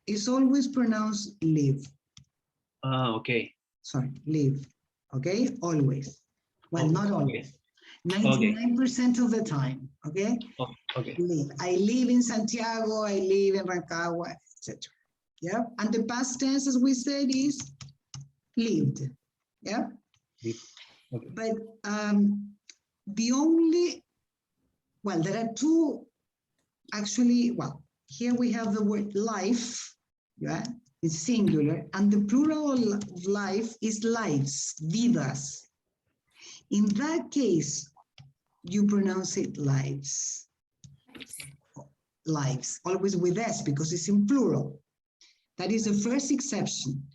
is always pronounced live. Okay. Sorry, live. Okay, always. Well, Okay. not always. 99% of the time. Okay. Okay. Live. I live in Santiago. I live in Rancagua, etc. Yeah. And the past tense, as we said, is lived. Yeah. Okay. But the only, well, there are two. Actually, well, here we have the word life. Yeah. It's singular, and the plural of life is lives, vidas. In that case, you pronounce it lives. Lives, always with S because it's in plural. That is the first exception.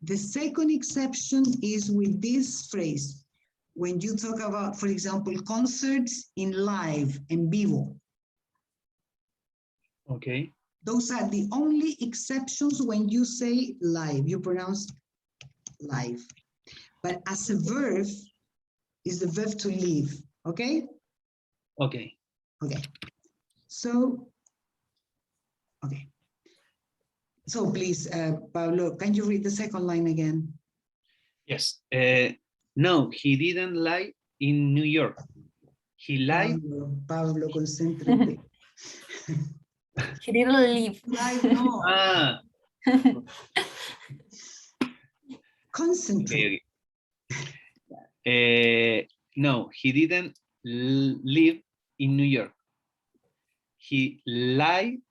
The second exception is with this phrase. When you talk about, for example, concerts in live, en vivo. Okay. Those are the only exceptions when you say live, you pronounce live. But as a verb, is the verb to live, okay? Okay. Okay. So, okay. So please, Pablo, can you read the second line again? Yes. No, he didn't live in New York. He lived. Pablo, concéntrate. He didn't live. Live, no. Concentrate. Okay. No, he didn't live in New York. He lived.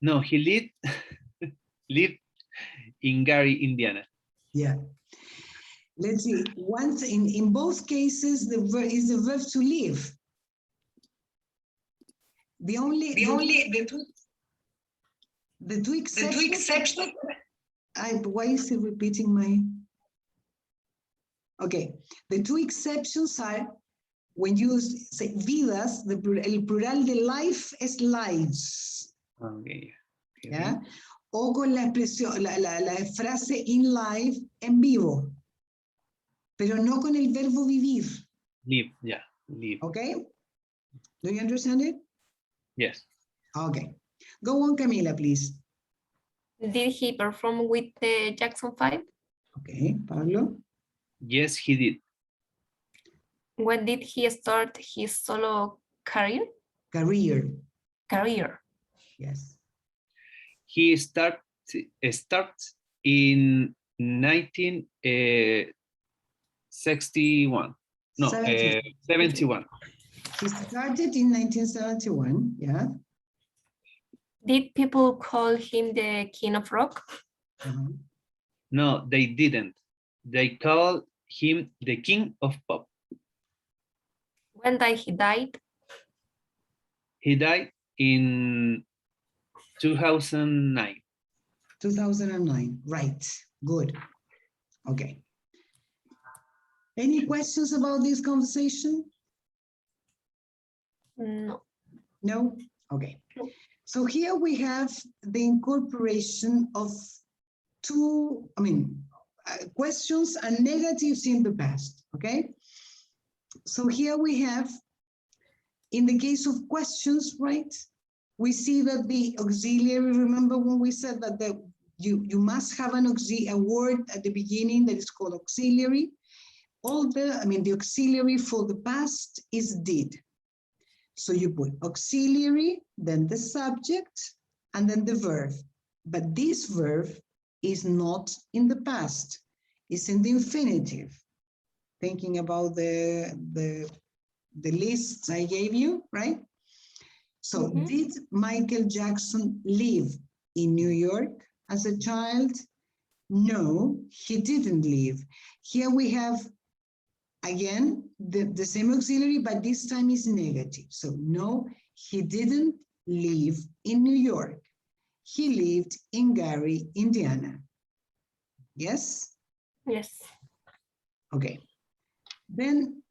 No, he lived in Gary, Indiana. Yeah. Let's see. Once in both cases, the verb is the verb to live. The two exceptions. Why is it repeating my? Okay. The two exceptions are when you say vidas, el plural de life es lives. Okay. ¿Ya? O con la expresión, la frase in live, en vivo. Pero no con el verbo vivir. Live, yeah, live. Okay? Do you understand it? Yes. Okay. Go on, Camila, please. Did he perform with the Jackson 5? Okay, Pablo. Yes, he did. When did he start his solo career? Career. Yes. He starts in 1961. No, 71. He started in 1971, yeah. Did people call him the King of Rock? No, they didn't. They called him the King of Pop. When did he died? He died in 2009. 2009, right, good. Okay. Any questions about this conversation? No. No? Okay. So here we have the incorporation of two, questions and negatives in the past, okay? So here we have, in the case of questions, right? We see that the auxiliary, remember when we said that you must have a word at the beginning that is called auxiliary. The auxiliary for the past is did. So you put auxiliary, then the subject, and then the verb. But this verb is not in the past, it's in the infinitive. Thinking about the lists I gave you, right? So did Michael Jackson live in New York as a child? No, he didn't live. Here we have, again, the same auxiliary, but this time is negative. So no, he didn't live in New York. He lived in Gary, Indiana. Yes? Yes. Okay. Then,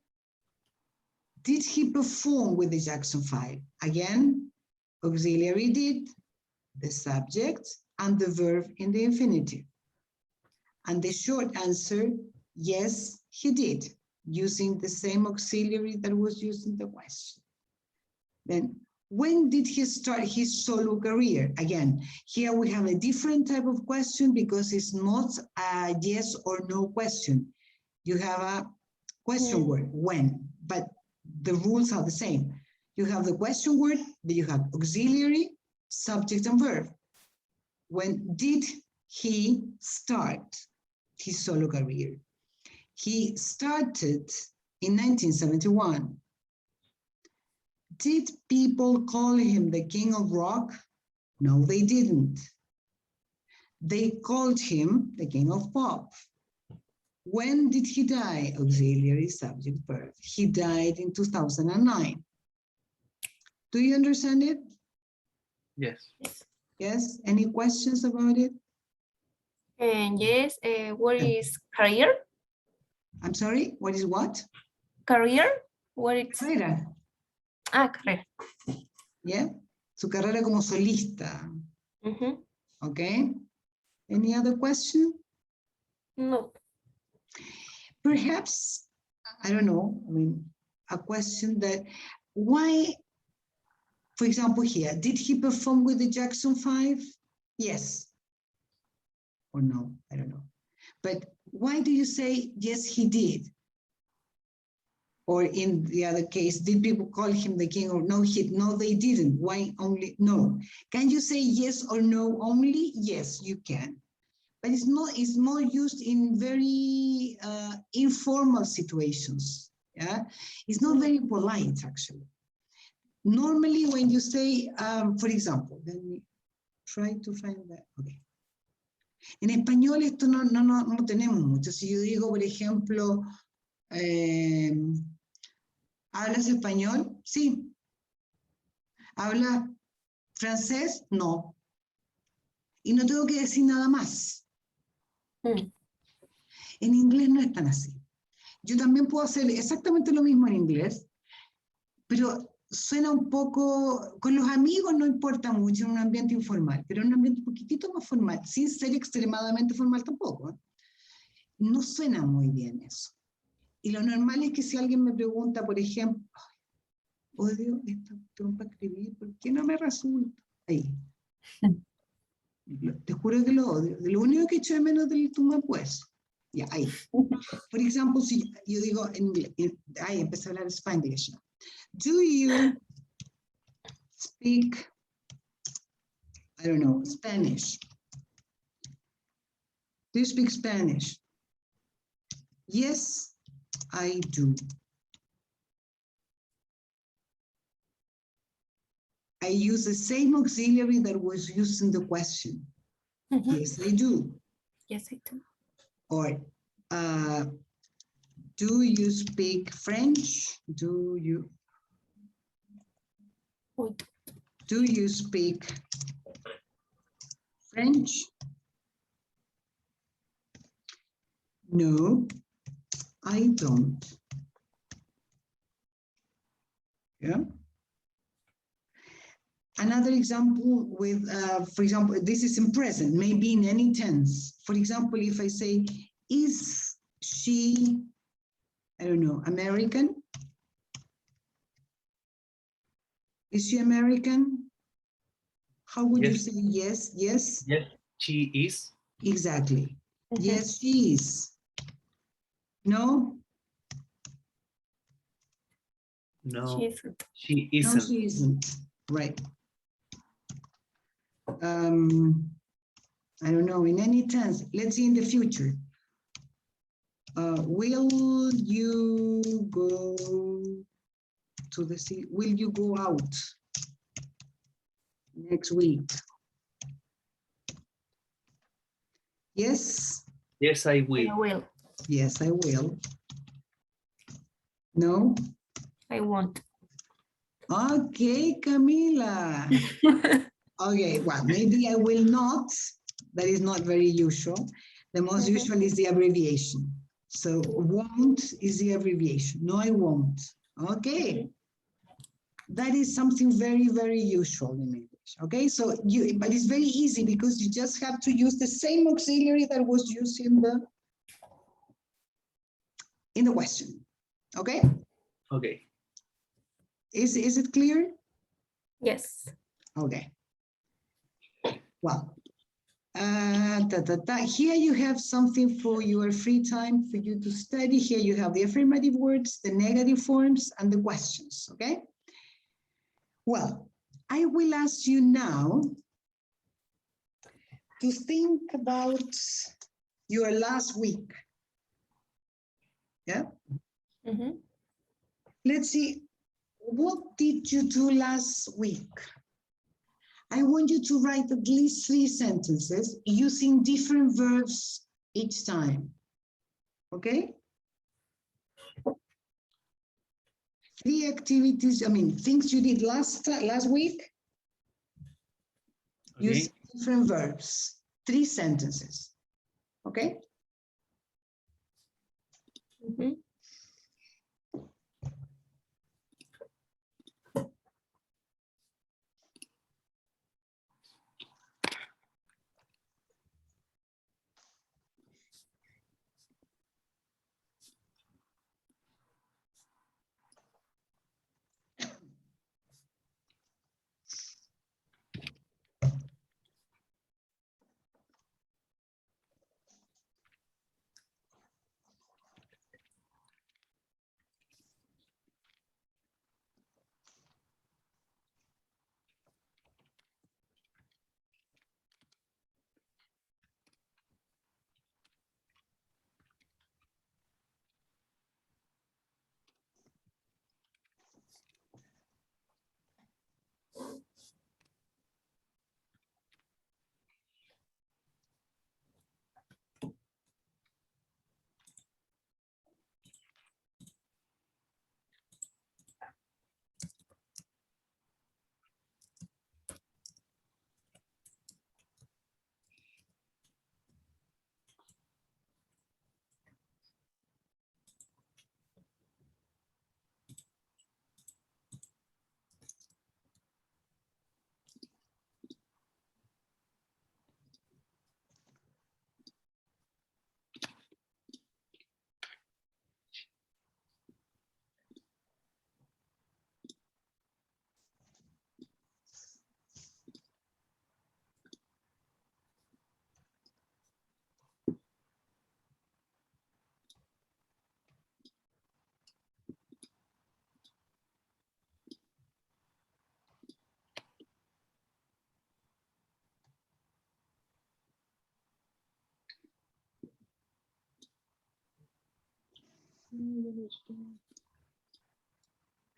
did he perform with the Jackson 5? Again, auxiliary did, the subject, and the verb in the infinitive. And the short answer, yes, he did, using the same auxiliary that was used in the question. Then, when did he start his solo career? Again, here we have a different type of question because it's not a yes or no question. You have a question word, when, but the rules are the same. You have the question word, then you have auxiliary, subject, and verb. When did he start his solo career? He started in 1971. Did people call him the king of rock? No, they didn't. They called him the king of pop. When did he die? Auxiliary, subject, verb. He died in 2009. Do you understand it? Yes. Yes? Any questions about it? And yes, what is career? I'm sorry, what is what? Career? What is? Carrera. Ah, career. Yeah, su carrera como solista. Mm-hmm. Okay. Any other question? No. Perhaps, I don't know, a question that, why, for example here, did he perform with the Jackson 5? Yes. Or no, I don't know. But why do you say, yes, he did? Or in the other case, did people call him the king or no, no, they didn't. Why only, no. Can you say yes or no only? Yes, you can. But it's more used in very informal situations. Yeah, it's not very polite actually. Normally when you say, for example, let me try to find that. Okay. En español esto no tenemos mucho. Si yo digo, por ejemplo, ¿hablas español? Sí. ¿Hablas francés? No. Y no tengo que decir nada más. En inglés no es tan así. Yo también puedo hacer exactamente lo mismo en inglés, pero suena un poco, con los amigos no importa mucho en un ambiente informal, pero en un ambiente un poquitito más formal, sin ser extremadamente formal tampoco, ¿eh? No suena muy bien eso. Y lo normal es que si alguien me pregunta, por ejemplo, odio esta opción para escribir, ¿por qué no me resulta? Ahí. Te juro que lo odio. Lo único que echo de menos del tú me puedes. Ya, ahí. Por ejemplo, si yo digo en inglés, ahí empecé a hablar Spanish. Do you speak, I don't know, Spanish? Do you speak Spanish? Yes, I do. I use the same auxiliary that was used in the question. Yes, I do. Yes, I do. Or, do you speak French? Do you? Do you speak French? No, I don't. Yeah. Another example with, for example, this is in present, maybe in any tense. For example, if I say, is she, I don't know, American? Is she American? How would you Yes. say yes, yes? Yes, she is. Exactly. Yes, she is. No? No, She isn't. she No, isn't. she isn't. Right. I don't know, in any tense, let's see in the future. Will you go to the sea? Will you go out next week? Yes, Yes, I I will. will. yes, I will. No? I won't. Okay, Camila. Okay, well, maybe I will not. That is not very usual. The most usual is the abbreviation. So won't is the abbreviation. No, I won't. Okay. That is something very, very usual in English. Okay, so but it's very easy because you just have to use the same auxiliary that was used in the question. Okay, Okay. is it clear? Yes. Okay. Well, here you have something for your free time for you to study. Here you have the affirmative words, the negative forms, and the questions. Okay. Well, I will ask you now to think about your last week. Yeah. Let's see, what did you do last week? I want you to write at least 3 sentences using different verbs each time. Okay? 3 activities, I mean, things you did last week. Okay. Use different verbs, 3 sentences. Okay?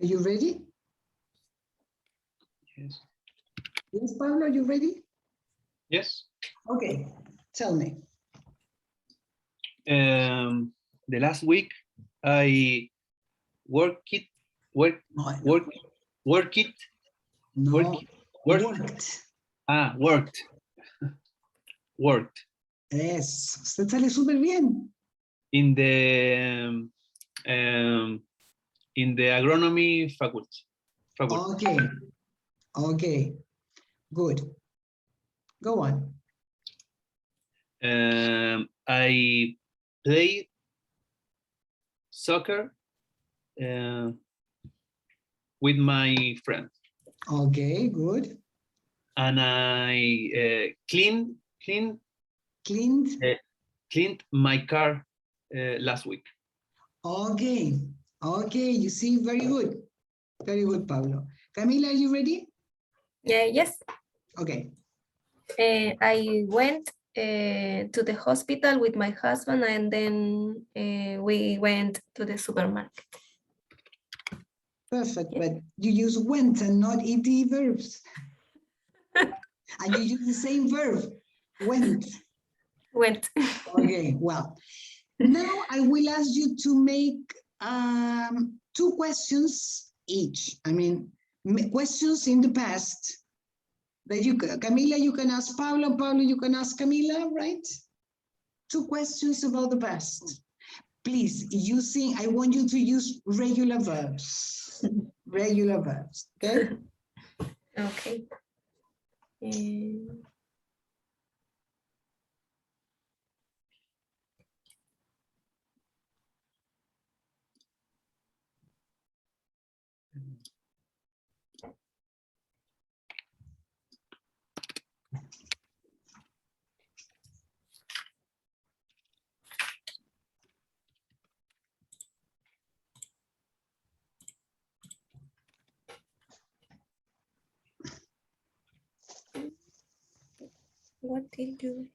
Are you ready? Yes. Yes, Pablo, are you ready? Yes. Okay, tell me. The last week I worked No, Working. worked. Ah, worked. Worked. Eso, usted sale súper bien. In the agronomy faculty. Okay, okay, good. Go on. I played soccer with my friends, Okay, good. and I cleaned Cleaned. my car last week. Okay, okay, you see, very good. Very good, Pablo. Camila, are you ready? Yes. Okay. I went to the hospital with my husband, and then we went to the supermarket. Perfect, but you use went and not ed verbs. And you use the same verb, went. Went. Okay, well, now I will ask you to make 2 questions each. I mean, questions in the past that Camila, you can ask Pablo, Pablo, you can ask Camila, right? 2 questions about the past. Please, I want you to use regular verbs. Regular verbs, okay? Okay. What did you?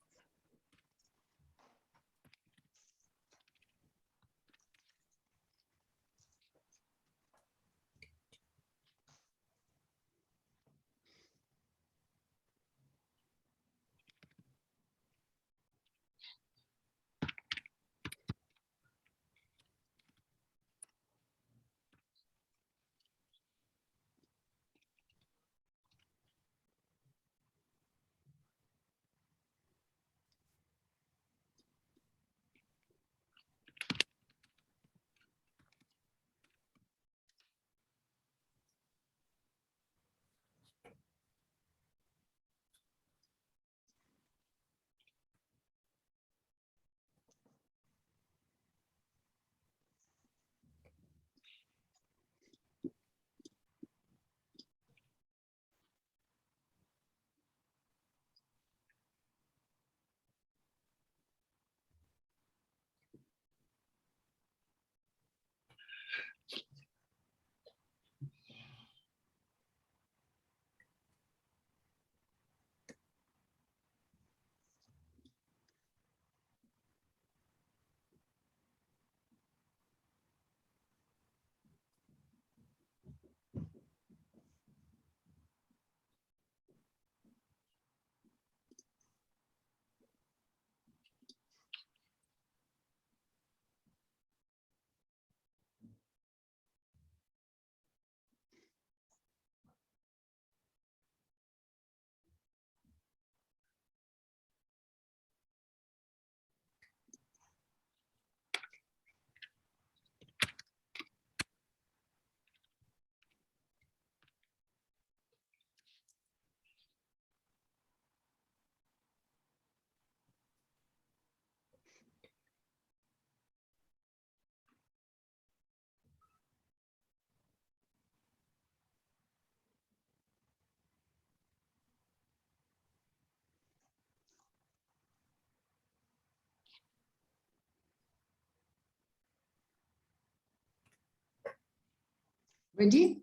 Ready?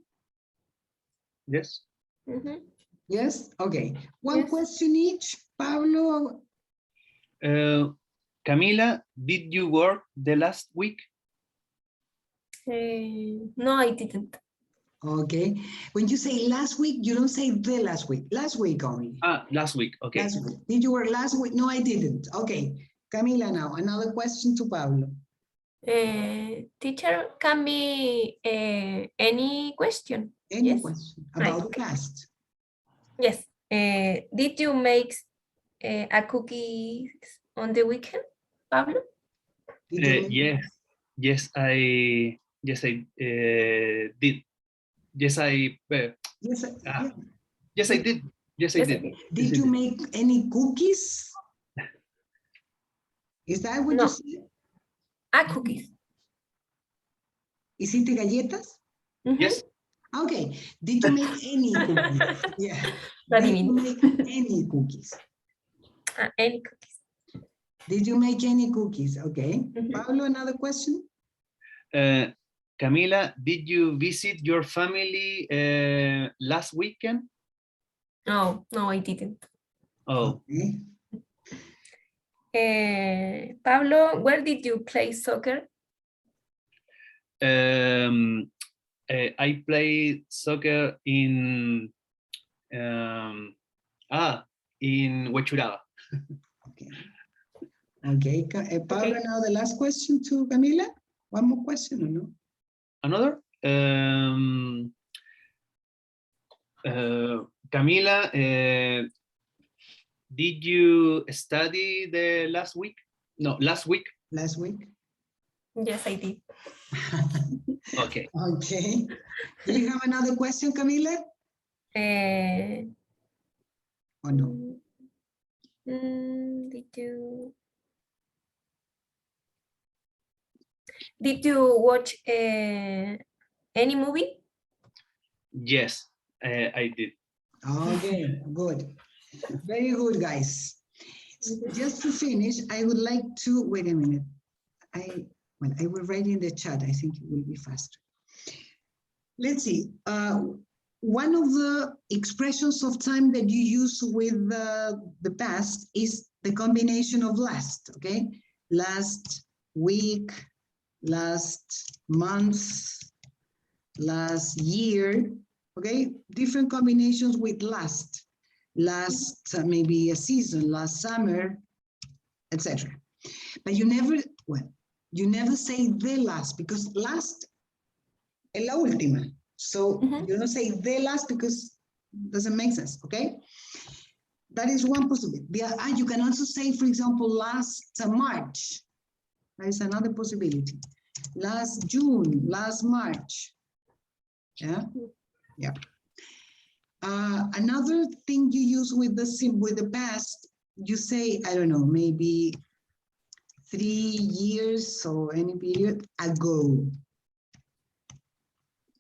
Yes. Mhm. Yes? Okay. One Yes. question each. Pablo, Camila, did you work the last week? No, I didn't. okay. When you say last week, you don't say the last week. Last week only. Ah, last week. Okay. Last week. Did you work last week? No, I didn't. Okay. Camila now, another question to Pablo. Teacher, can be any question. Any Yes. question Right, about the okay. past? Yes. Did you make a cookie on the weekend, Pablo? Did you make- Yes, I did. Yes, I Yes, yeah. yes, I did. Yes, I Yes, I did. did. Did you make any cookies? Is that what No. you said? Cookies. ¿Hiciste galletas? Mhm. Yes. Okay. Did you make any cookies? Yeah. Lo Did you adiviné. make any cookies? Any cookies. Did you make any cookies? Okay. Mhm. Pablo, another question? Camila, did you visit your family last weekend? No, I didn't. Oh, Okay. Pablo, where did you play soccer? I played soccer in Huechuraba. Okay. Okay. Pablo, Okay. now the last question to Camila. One more question or no? Another? Camila, did you study the last week? No, last week. Last week? Yes, I did. Okay. Okay. Do you have another question, Camila? Or no? Did you watch any movie? Yes, I did. Okay, good. Very good, guys. Just to finish, I would like to, wait a minute. I will write in the chat. I think it will be faster. Let's see. One of the expressions of time that you use with the past is the combination of last, okay? Last week, last month, last year, okay? Different combinations with last maybe a season, last summer, etc. But you never say the last, because last es la última. So you don't say the last because it doesn't make sense, okay? That is one possibility. You can also say, for example, last March. That is another possibility. Last June, last March. Yeah. Another thing you use with the past, you say, I don't know, maybe 3 years or any period ago,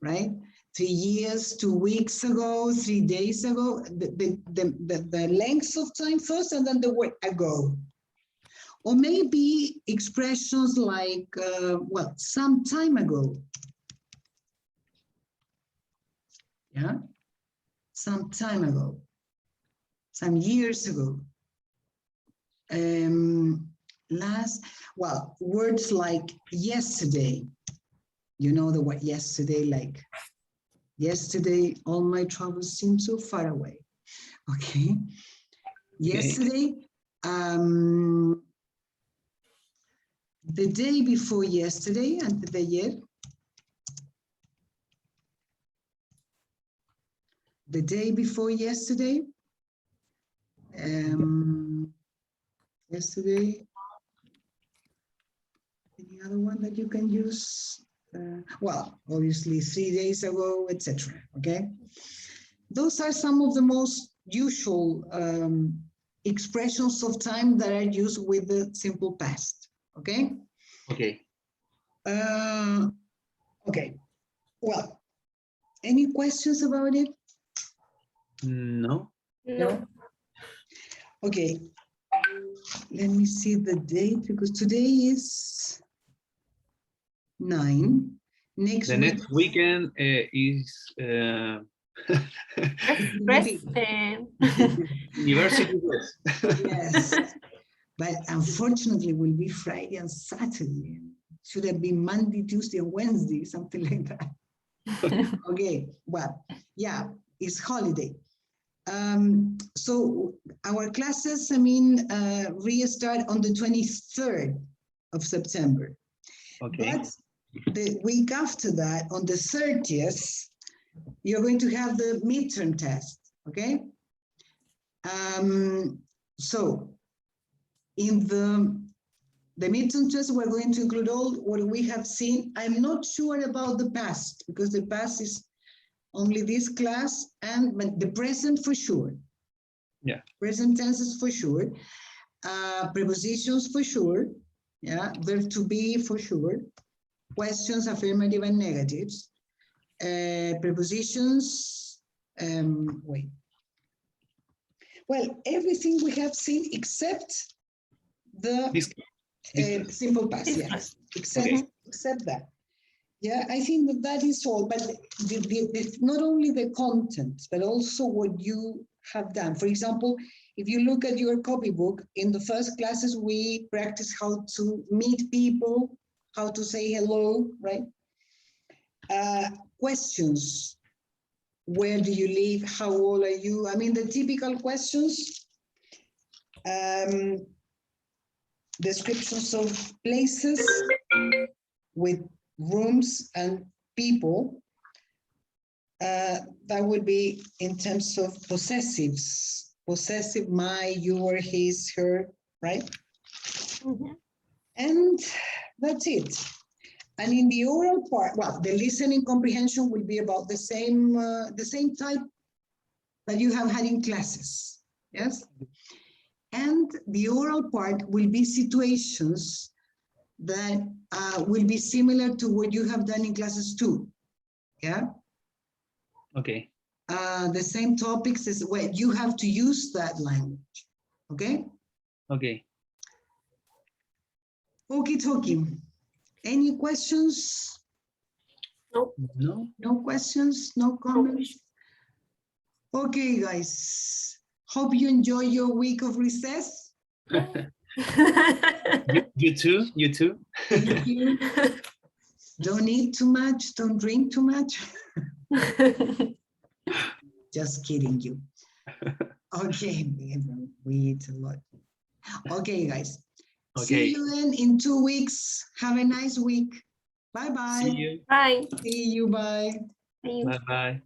right? 3 years, 2 weeks ago, 3 days ago, the length of time first and then the word ago. Or maybe expressions like, some time ago. Yeah, some time ago, some years ago. Words like yesterday. You know the word yesterday, like yesterday, all my troubles seem so far away. Okay. Yesterday, the day before yesterday, antes de ayer. The day before yesterday. Yesterday. Any other one that you can use? Obviously 3 days ago, etc. Okay. Those are some of the most usual expressions of time that are used with the simple past. Okay. Okay. Okay. Well, any questions about it? No. No. Okay. Let me see the date, because today is 9. The next weekend is Press. University West. Yes. But unfortunately, it will be Friday and Saturday. Should have been Monday, Tuesday, and Wednesday, something like that. Okay, well, yeah, it's holiday. So our classes, restart on the 23rd of September. Okay. But the week after that, on the 30th, you're going to have the midterm test, okay? So in the midterm test, we're going to include all what we have seen. I'm not sure about the past because the past is only this class, but the present for sure. Yeah. Present tenses for sure. Prepositions for sure. Yeah. Verb to be for sure. Questions, affirmative and negatives. Prepositions. Wait. Well, everything we have seen except the simple past. Yes. Except that. Yeah, I think that is all, but not only the content, but also what you have done. For example, if you look at your copybook, in the first classes, we practice how to meet people, how to say hello, right? Questions. Where do you live? How old are you? I mean, the typical questions. Descriptions of places with rooms and people. That would be in terms of possessives. Possessive, my, your, his, her, right? Mhm. And that's it. And in the oral part, well, the listening comprehension will be about the same type that you have had in classes, yes? And the oral part will be situations that will be similar to what you have done in classes too, yeah? Okay. The same topics is where you have to use that language, okay? Okay. Okie dokie. Any questions? Nope. No. No questions, no comments? Okay, guys. Hope you enjoy your week of recess. You too. You too. Thank you. Don't eat too much. Don't drink too much. Just kidding you. Okay, we eat a lot. Okay, guys. Okay. See you then in 2 weeks. Have a nice week. Bye-bye. See you. Bye. See you. Bye. See you. Bye bye.